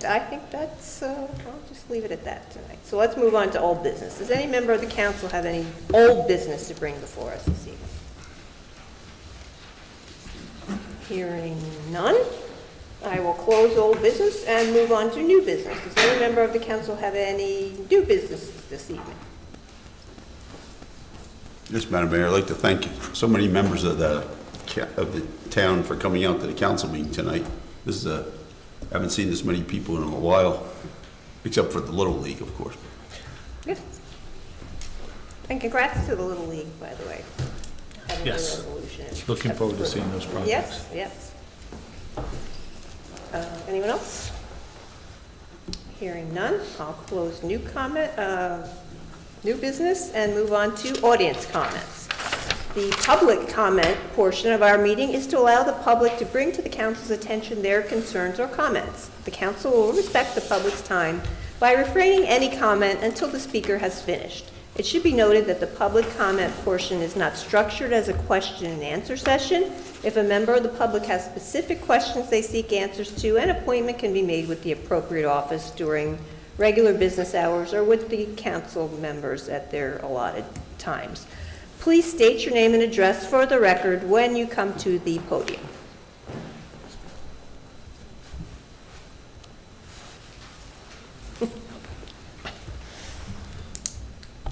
I think that's, I'll just leave it at that tonight. So let's move on to old business. Does any member of the council have any old business to bring before us this evening? Hearing none, I will close old business and move on to new business. Does any member of the council have any new business this evening? Yes, Madam Mayor, I'd like to thank so many members of the town for coming out to the council meeting tonight. This is I haven't seen this many people in a while, except for the Little League, of course. Yes. And congrats to the Little League, by the way. Having the Yes. resolution. Looking forward to seeing those projects. Yes, yes. Anyone else? Hearing none, I'll close new business and move on to audience comments. The public comment portion of our meeting is to allow the public to bring to the council's attention their concerns or comments. The council will respect the public's time by refraining any comment until the speaker has finished. It should be noted that the public comment portion is not structured as a question and answer session. If a member of the public has specific questions they seek answers to, an appointment can be made with the appropriate office during regular business hours or with the council members at their allotted times. Please state your name and address for the record when you come to the podium.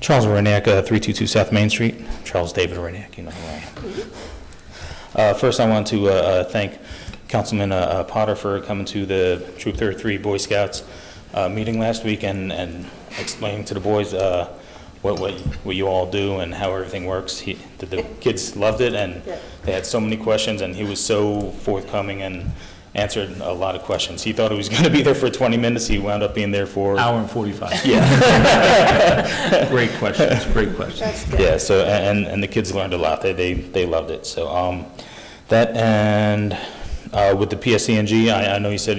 Charles Reniak, 322 South Main Street. Charles David Reniak, you know who I am. First, I want to thank Councilman Potter for coming to the Troop 33 Boy Scouts meeting last week and explaining to the boys what you all do and how everything works. The kids loved it, and they had so many questions, and he was so forthcoming and answered a lot of questions. He thought he was going to be there for 20 minutes. He wound up being there for... Hour and 45. Yeah. Great questions, great questions. That's good. Yeah, so, and the kids learned a lot. They loved it. So, that and with the PSC&G, I know you said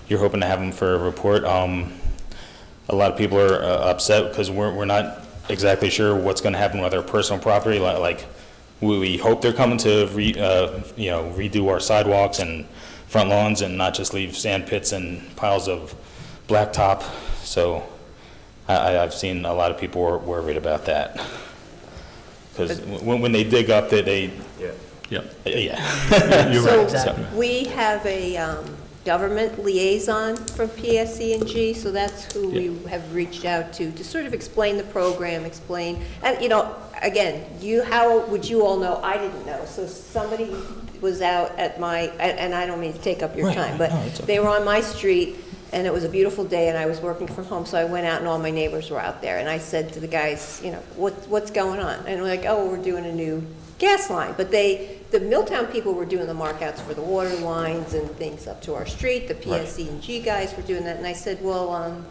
you're hoping to have them for a report. A lot of people are upset because we're not exactly sure what's going to happen with our personal property. Like we hope they're coming to redo our sidewalks and front lawns and not just leave sand pits and piles of blacktop. So I've seen a lot of people were worried about that. Because when they dig up, they Yeah. yeah. You're right. So we have a government liaison from PSC&G, so that's who we have reached out to sort of explain the program, explain, and again, how would you all know? I didn't know. So somebody was out at and I don't mean to take up your time, but they were on my street, and it was a beautiful day, and I was working from home, so I went out, and all my neighbors were out there, and I said to the guys, what's going on? And we're like, oh, we're doing a new gas line. But the Milltown people were doing the markouts for the water lines and things up to our street. The PSC&G guys were doing that, and I said, well,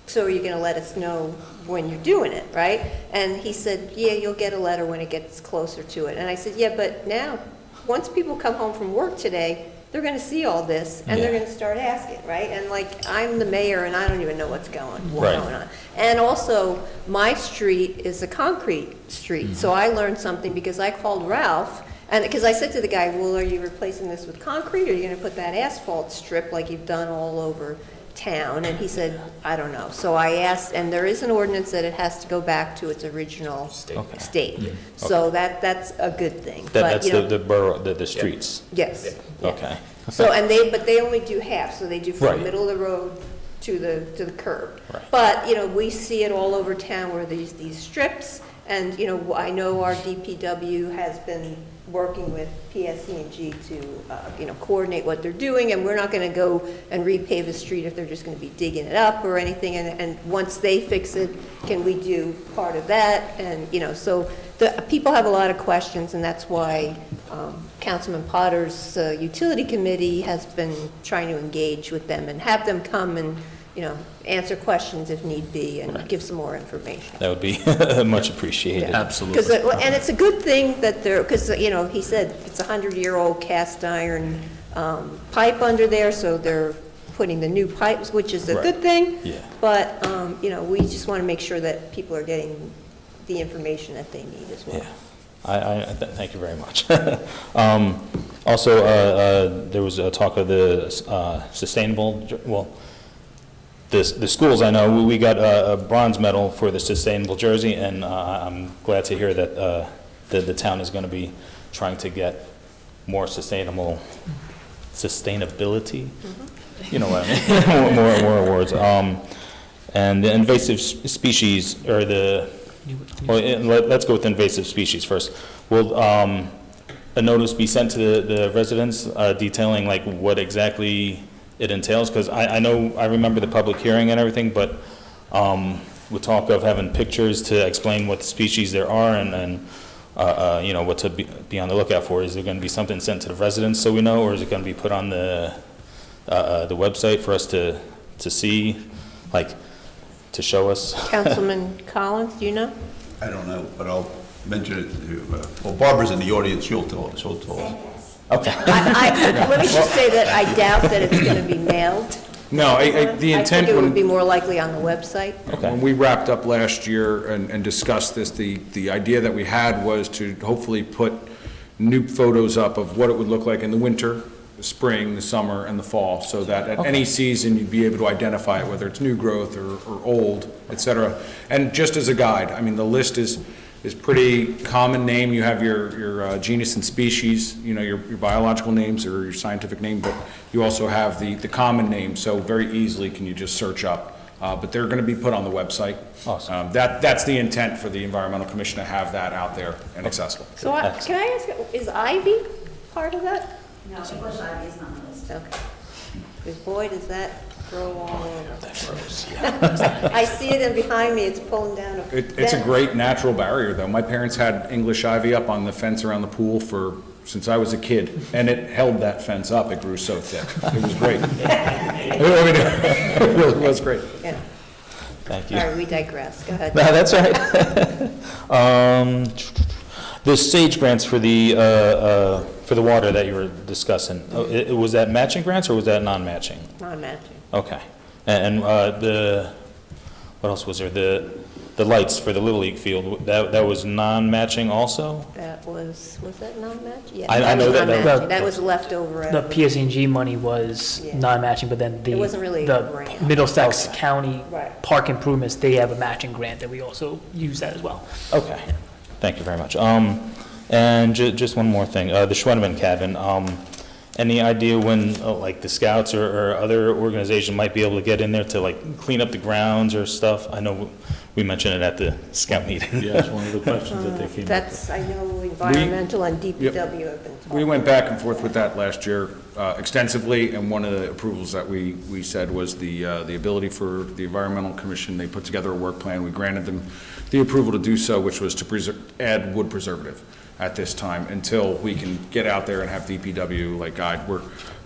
so are you going to let us know when you're doing it, right? And he said, yeah, you'll get a letter when it gets closer to it. And I said, yeah, but now, once people come home from work today, they're going to see all this, and they're going to start asking, right? And I'm the mayor, and I don't even know what's going on. And also, my street is a concrete street, so I learned something because I called Ralph, and because I said to the guy, well, are you replacing this with concrete, or are you going to put that asphalt strip like you've done all over town? And he said, I don't know. So I asked, and there is an ordinance that it has to go back to its original state. Yeah. So that's a good thing. That's the borough, the streets. Yes. Yeah. Okay. So, but they only do half, so they do from the middle of the road to the curb. Right. But, we see it all over town where there's these strips, and, I know our DPW has been working with PSC&G to, coordinate what they're doing, and we're not gonna go and repave a street if they're just gonna be digging it up or anything, and once they fix it, can we do part of that? And, so the people have a lot of questions, and that's why Councilman Potter's utility committee has been trying to engage with them and have them come and, answer questions if need be and give some more information. That would be much appreciated. Yeah. Absolutely. And it's a good thing that because, he said it's a 100-year-old cast iron pipe under there, so they're putting the new pipes, which is a good thing. Yeah. But, we just want to make sure that people are getting the information that they need as well. Yeah. Thank you very much. Also, there was a talk of the sustainable, the schools, I know, we got a bronze medal for the sustainable jersey, and I'm glad to hear that the town is going to be trying to get more sustainability. You know what I mean? more awards. And the invasive species, or let's go with invasive species first. Will a notice be sent to the residents detailing what exactly it entails? Because I remember the public hearing and everything, but with talk of having pictures to explain what species there are and what to be on the lookout for. Is there going to be something sent to the residents so we know, or is it going to be put on the website for us to see, to show us? Councilman Collins, do you know? I don't know, but I'll mention it to, Barbara's in the audience, she'll tell us. Okay. Let me just say that I doubt that it's going to be mailed. No, the I intent think it would when, be more likely on the website. when we wrapped up last year and discussed this, the idea that we had was to hopefully put new photos up of what it would look like in the winter, the spring, the summer, and the fall, so that at any season you'd be able to identify it, whether it's new growth or old, et cetera. And just as a guide, I mean, the list is is pretty common name. You have your genus and species, you know, your biological names or your scientific name, but you also have the common name, so very easily can you just search up. But they're going to be put on the website. Awesome. That's the intent for the Environmental Commission, to have that out there and accessible. So can I ask, is ivy part of that? No, English ivy is not on the list. Okay. Because boy, does that grow all over. I see it, and behind me, it's pulling down a It's a fence. great natural barrier, though. My parents had English ivy up on the fence around the pool since I was a kid, and it held that fence up. It grew so thick. It was great. It really was great. Yeah. Thank you. All right, we digress. Go ahead. No, that's all right. The sage grants for the water that you were discussing, was that matching grants or was that non-matching? Non-matching. Okay. And what else was there? The lights for the Little League field, that was non-matching also? That was that non-matching? Yeah, I know that- non-matching. That was leftover. The PSNG money was Yeah. non-matching, but then It wasn't really a the grant. Middlesex County Right. Park Improvements, they have a matching grant that we also use that as well. Okay, thank you very much. And just one more thing, the Schweneman cabin, any idea when, like, the Scouts or other organization might be able to get in there to, like, clean up the grounds or stuff? I know we mentioned it at the Scout meeting. Yeah, it's one of the questions that they came up with. That's, I know, environmental and DPW have been talking. We went back and forth with that last year extensively, and one of the approvals that we said was the ability for the Environmental Commission. They put together a work plan. We granted them the approval to do so, which was to add wood preservative at this time until we can get out there and have DPW like guide.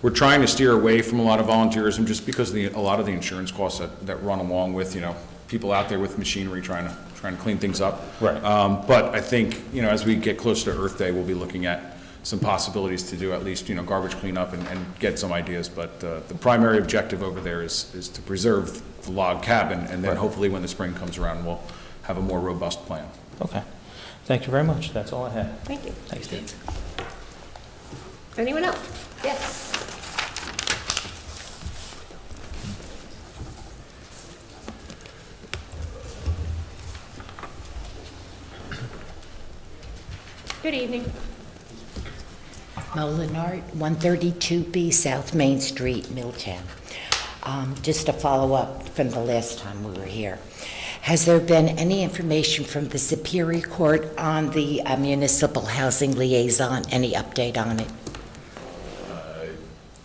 We're trying to steer away from a lot of volunteerism just because a lot of the insurance costs that run along with, you know, people out there with machinery trying to clean things up. Right. But I think, you know, as we get closer to Earth Day, we'll be looking at some possibilities to do at least, you know, garbage cleanup and get some ideas. But the primary objective over there is to preserve the log cabin, and then hopefully when the spring comes around, we'll have a more robust plan. Okay, thank you very much, that's all I had. Thank you. Thanks, Dave. Anyone else? Yes. Good evening. Molinart, 132B South Main Street, Milltown. Just to follow up from the last time we were here. Has there been any information from the Superior Court on the municipal housing liaison? Any update on it?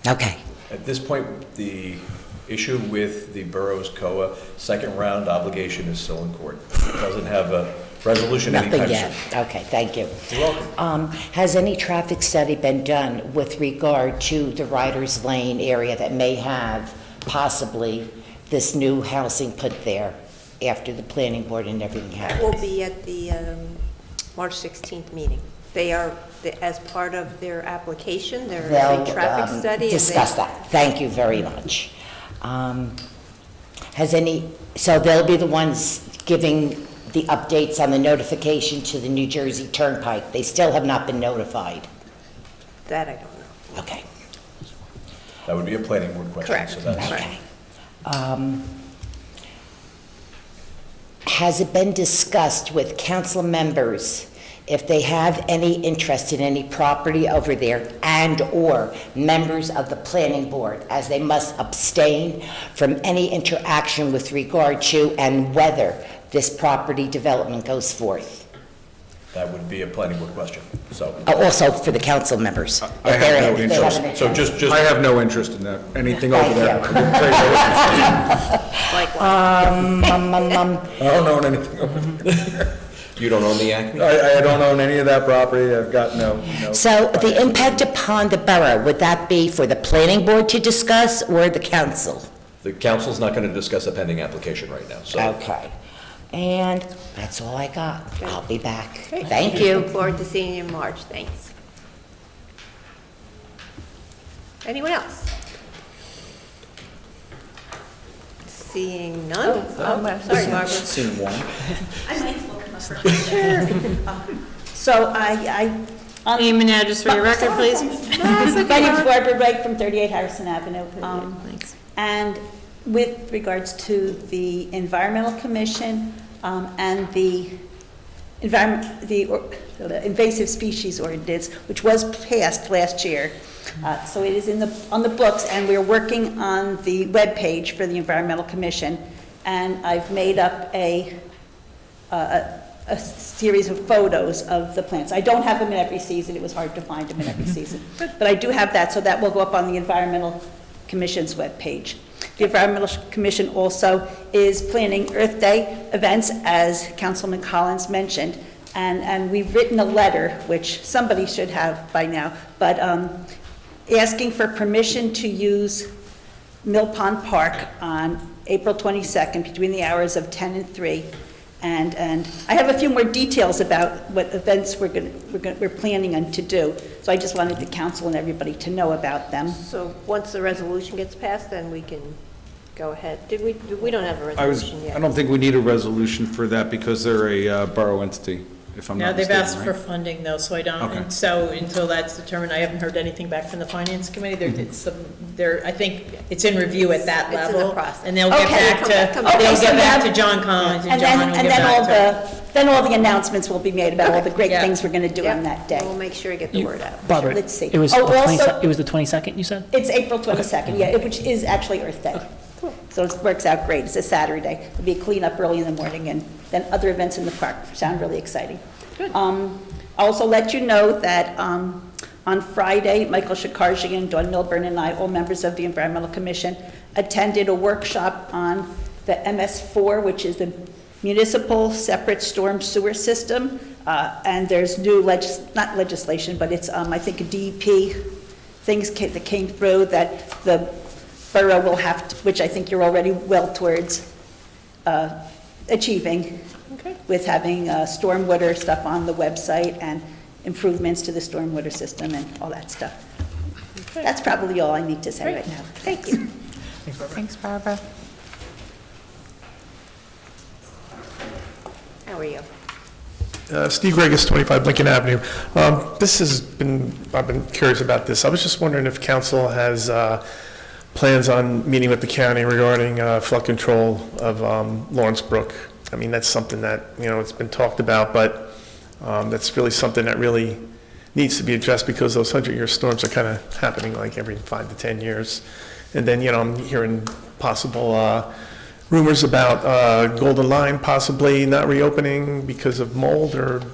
Okay. At this point, the issue with the borough's COA second round obligation is still in court. It doesn't have a resolution anytime Nothing soon. yet. Okay, thank you. You're welcome. Has any traffic study been done with regard to the Riders Lane area that may have possibly this new housing put there after the planning board and everything happens? Will be at the March 16th meeting. They are, as part of their application, there is They'll a traffic study. and they- discuss that. Thank you very much. So they'll be the ones giving the updates on the notification to the New Jersey Turnpike. They still have not been notified. That I don't know. Okay. That would be a planning board question. Correct. So that's, Okay. Has it been discussed with council members if they have any interest in any property over there and/or members of the planning board, as they must abstain from any interaction with regard to and whether this property development goes forth? that would be a planning board question, so. Also for the council members. I if they're- have no if they interest. have an So just, I have no interest in that, anything over Thank there. you. I don't own anything over there. you don't own the Acme? I don't own any of that property. I've got no. So the impact upon the borough, would that be for the planning board to discuss or the council? The council's not going to discuss a pending application right now, so. Okay. And that's all I got. I'll be back. Great. Thank you. Look forward to seeing you in March. Thanks. Anyone else? Seeing none? Oh, sorry, Barbara. Seen one. I might as well come up first. So Name and address for your record, please. My name's Barbara Wright from 38 Harrison Avenue. Thanks. And with regards to the Environmental Commission and the the invasive species ordinance, which was passed last year. So it is on the books, and we're working on the webpage for the Environmental Commission. And I've made up a series of photos of the plants. I don't have them in every season. It was hard to find them in every season. But I do have that, so that will go up on the Environmental Commission's webpage. The Environmental Commission also is planning Earth Day events, as Councilman Collins mentioned. And we've written a letter, which somebody should have by now, but asking for permission to use Mill Pond Park on April 22nd between the hours of 10 and 3. And I have a few more details about what events we're planning on to do. So I just wanted the council and everybody to know about them. So once the resolution gets passed, then we can go ahead. We don't have a resolution yet. I don't think we need a resolution for that because they're a borough entity, if I'm No, not they've mistaken, asked for right? funding though, so I don't, Okay. and so until that's determined, I haven't heard anything back from the finance committee. I think it's in review at that It's in the level. process. And they'll get Okay, back come to, back. they'll so get back now- to John Collins and And John then, will and get then back to. then all the announcements will be made about all the great Yeah. things we're going to do on Yep. that day. We'll make sure to get the word out. Barbara, Let's see. it was Oh, the also- it was the 22nd, you said? It's April 22nd, yeah, which is actually Earth Day. So it works out great. It's a Saturday. There'll be a cleanup early in the morning, and then other events in the park. Sound really exciting. Good. I'll also let you know that on Friday, Michael Shakarjian, Dawn Milburn, and I, all members of the Environmental Commission, attended a workshop on the MS4, which is the Municipal Separate Storm Sewer System. And there's new not legislation, but it's, I think, a DEP things that came through that the borough will have to, which I think you're already well towards achieving, Okay. with having stormwater stuff on the website and improvements to the stormwater system and all that stuff. That's probably all I need to say right now. Thank you. Thanks, Barbara. How are you? Steve Regas, 25 Lincoln Avenue. I've been curious about this. I was just wondering if council has plans on meeting with the county regarding flood control of Lawrence Brook. I mean, that's something that, it's been talked about, but that's really something that really needs to be addressed because those 100-year storms are kind of happening like every 5 to 10 years. And then, I'm hearing possible rumors about Golden Line possibly not reopening because of mold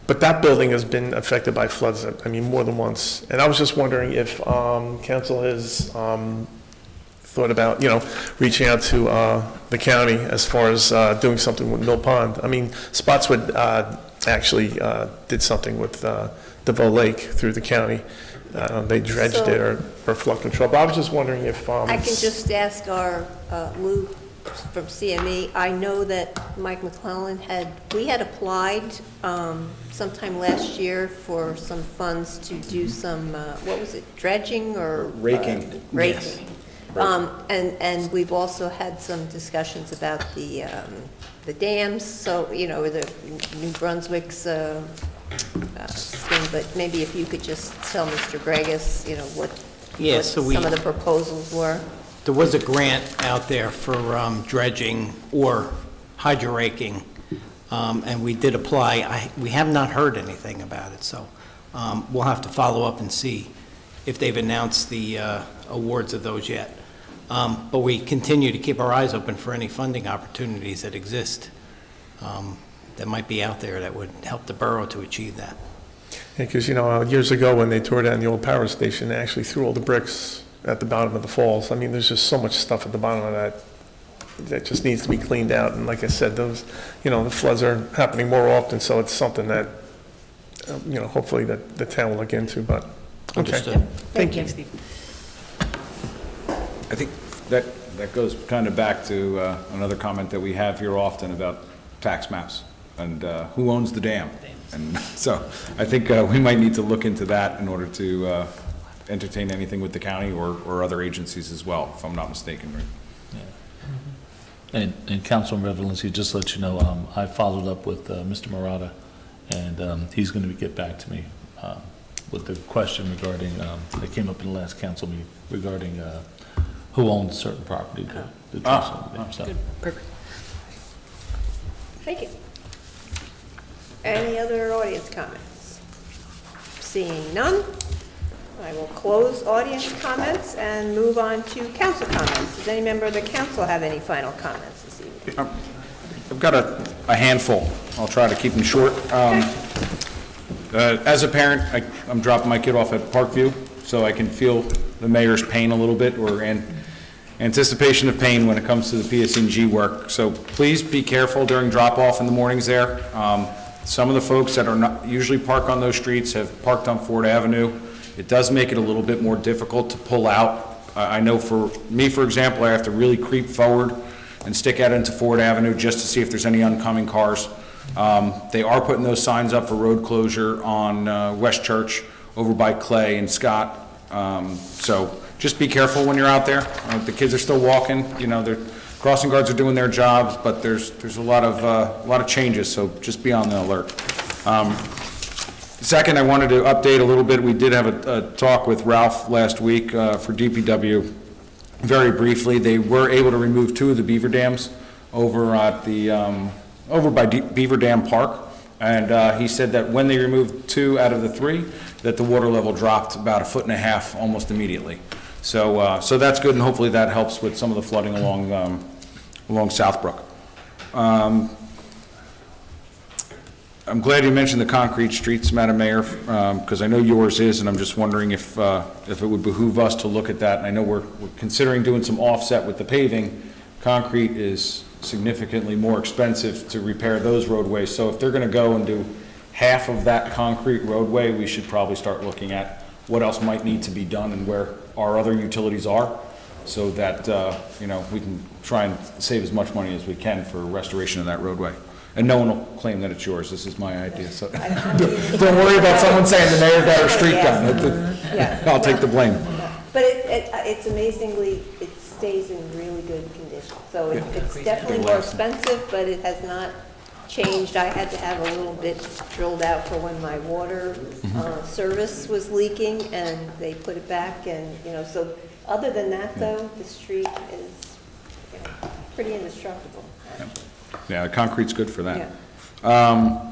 but that building has been affected by floods, I mean, more than once. And I was just wondering if council has thought about, reaching out to the county as far as doing something with Mill Pond. I mean, Spotswood actually did something with DeVoe Lake through the county. They dredged it or flood control. But I was just wondering if... I can just ask our Lou from CME. I know that Mike McClellan we had applied sometime last year for some funds to do some, what was it, dredging or? Raking. Raking. And we've also had some discussions about the dams, so, the New Brunswick's thing, but maybe if you could just tell Mr. Bregas, what Yeah, what so some of the proposals were. There was a grant out there for dredging or hydro raking, and we did apply. We have not heard anything about it, so we'll have to follow up and see if they've announced the awards of those yet. But we continue to keep our eyes open for any funding opportunities that exist that might be out there that would help the borough to achieve that. Because, years ago when they tore down the old power station, they actually threw all the bricks at the bottom of the falls. I mean, there's just so much stuff at the bottom of that just needs to be cleaned out. And like I said, those, the floods are happening more often, so it's something that, hopefully that the town will look into, but, okay. Understood. Thank you. I think that goes kind of back to another comment that we have here often about tax maps and who owns the dam. And so I think we might need to look into that in order to entertain anything with the county or other agencies as well, if I'm not mistaken, right? And Councilman Revalency, just to let you know, I followed up with Mr. Murata, and he's going to get back to me with the question regarding, that came up in the last council meeting, regarding who owns certain property. Good, perfect. Thank you. Any other audience comments? Seeing none, I will close audience comments and move on to council comments. Does any member of the council have any final comments this evening? I've got a handful. I'll try to keep them short. As a parent, I'm dropping my kid off at Parkview, so I can feel the mayor's pain a little bit, or anticipation of pain when it comes to the PSNG work. So please be careful during drop-off in the mornings there. Some of the folks that are not usually park on those streets have parked on Ford Avenue. It does make it a little bit more difficult to pull out. I know for me, for example, I have to really creep forward and stick out into Ford Avenue just to see if there's any oncoming cars. They are putting those signs up for road closure on West Church over by Clay and Scott. So just be careful when you're out there. The kids are still walking, you know, the crossing guards are doing their jobs, but there's a lot of changes, so just be on the alert. Second, I wanted to update a little bit. We did have a talk with Ralph last week for DPW. Very briefly, they were able to remove 2 of the beaver dams over at the over by Beaver Dam Park, and he said that when they removed 2 out of the 3, that the water level dropped about 1.5 feet almost immediately. So so that's good, and hopefully that helps with some of the flooding along along Southbrook. I'm glad you mentioned the concrete streets, Madam Mayor, because I know yours is, and I'm just wondering if it would behoove us to look at that. And I know we're considering doing some offset with the paving. Concrete is significantly more expensive to repair those roadways. So if they're going to go and do half of that concrete roadway, we should probably start looking at what else might need to be done and where our other utilities are, so that you know, we can try and save as much money as we can for restoration of that roadway. And no one will claim that it's yours. This is my idea. So don't worry about someone saying the mayor got our street done. I'll take the blame. But it's amazingly, it stays in really good condition. So it's definitely more expensive, but it has not changed. I had to have a little bit drilled out for when my water service was leaking, and they put it back, and, you know, so other than that, though, the street is, you know, pretty indestructible. Yeah, the concrete's good for that. Yeah.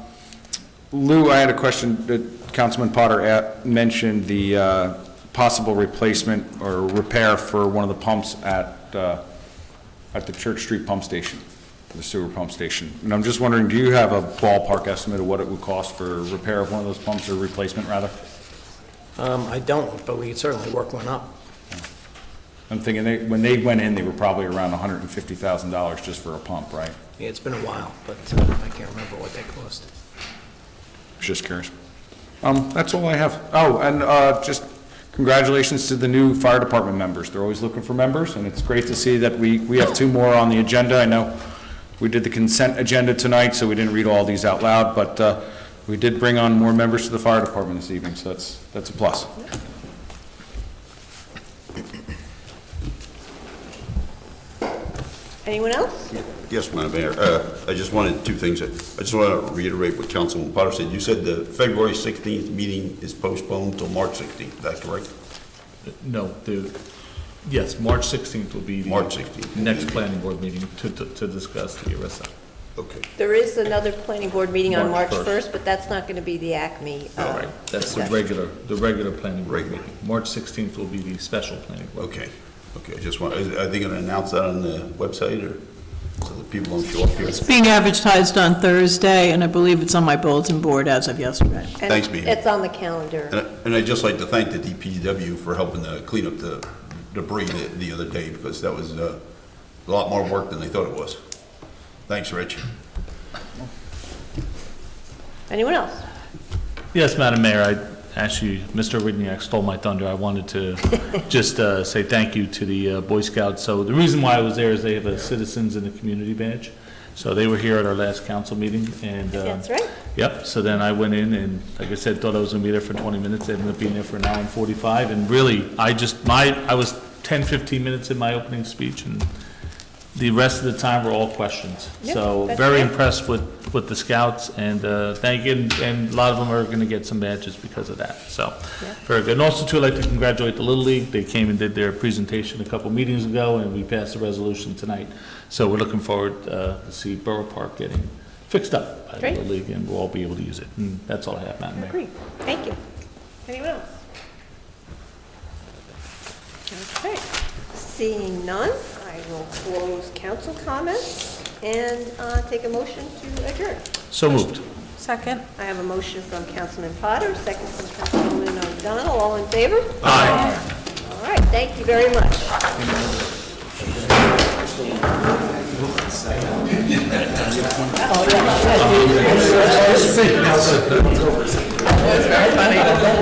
Lou, I had a question that Councilman Potter mentioned, the possible replacement or repair for one of the pumps at the Church Street pump station, the sewer pump station. And I'm just wondering, do you have a ballpark estimate of what it would cost for repair of one of those pumps, or replacement rather? I don't, but we could certainly work one up. I'm thinking when they went in, they were probably around $150,000 just for a pump, right? Yeah, it's been a while, but I can't remember what they cost. Just curious. That's all I have. Oh, and just congratulations to the new fire department members. They're always looking for members, and it's great to see that we have 2 more on the agenda. I know we did the consent agenda tonight, so we didn't read all these out loud, but we did bring on more members to the fire department this evening, so that's a plus. Anyone else? Yes, Madam Mayor. I just wanted 2 things. I just want to reiterate what Councilman Potter said. You said the February 16th meeting is postponed until March 16th. Is that correct? No, yes, March 16th will be the March 16th. next planning board meeting to discuss the RSI. Okay. There is another planning board meeting on March March 1st, but that's not going to be the Acme. All right, that's the regular planning board meeting. March 16th will be the special planning board. Okay. Okay. I just want. Are they going to announce that on the website, or so that people don't show up here? It's being advertised on Thursday, and I believe it's on my bulletin board as of yesterday. And thanks, Mia. it's on the calendar. And I'd just like to thank the DPW for helping to clean up the debris the other day, because that was a lot more work than they thought it was. Thanks, Rich. Anyone else? Yes, Madam Mayor, actually, Mr. Rignac stole my thunder. I wanted to just say thank you to the Boy Scouts. So the reason why I was there is they have a Citizens in the Community badge. So they were here at our last council meeting, and That's right. yep. So then I went in, and like I said, thought I was gonna be there for 20 minutes. I ended up being there for 1 hour and 45. And really, I was 10, 15 minutes in my opening speech, and the rest of the time were all questions. Yeah, So that's very great. impressed with the scouts, and thank you, and a lot of them are gonna get some badges because of that, so, Yeah. very good. And also too, I'd like to congratulate the Little League. They came and did their presentation a couple meetings ago, and we passed the resolution tonight. So we're looking forward to see Borough Park getting fixed up by the Great. Little League, and we'll all be able to use it. And that's all I have, Madam Mayor. Agreed. Thank you. Anyone else? Okay. Seeing none, I will close council comments and take a motion to adjourn. So moved. Second. I have a motion from Councilman Potter, second from Councilwoman O'Donnell. All in favor? Aye. All right, thank you very much. That was very funny.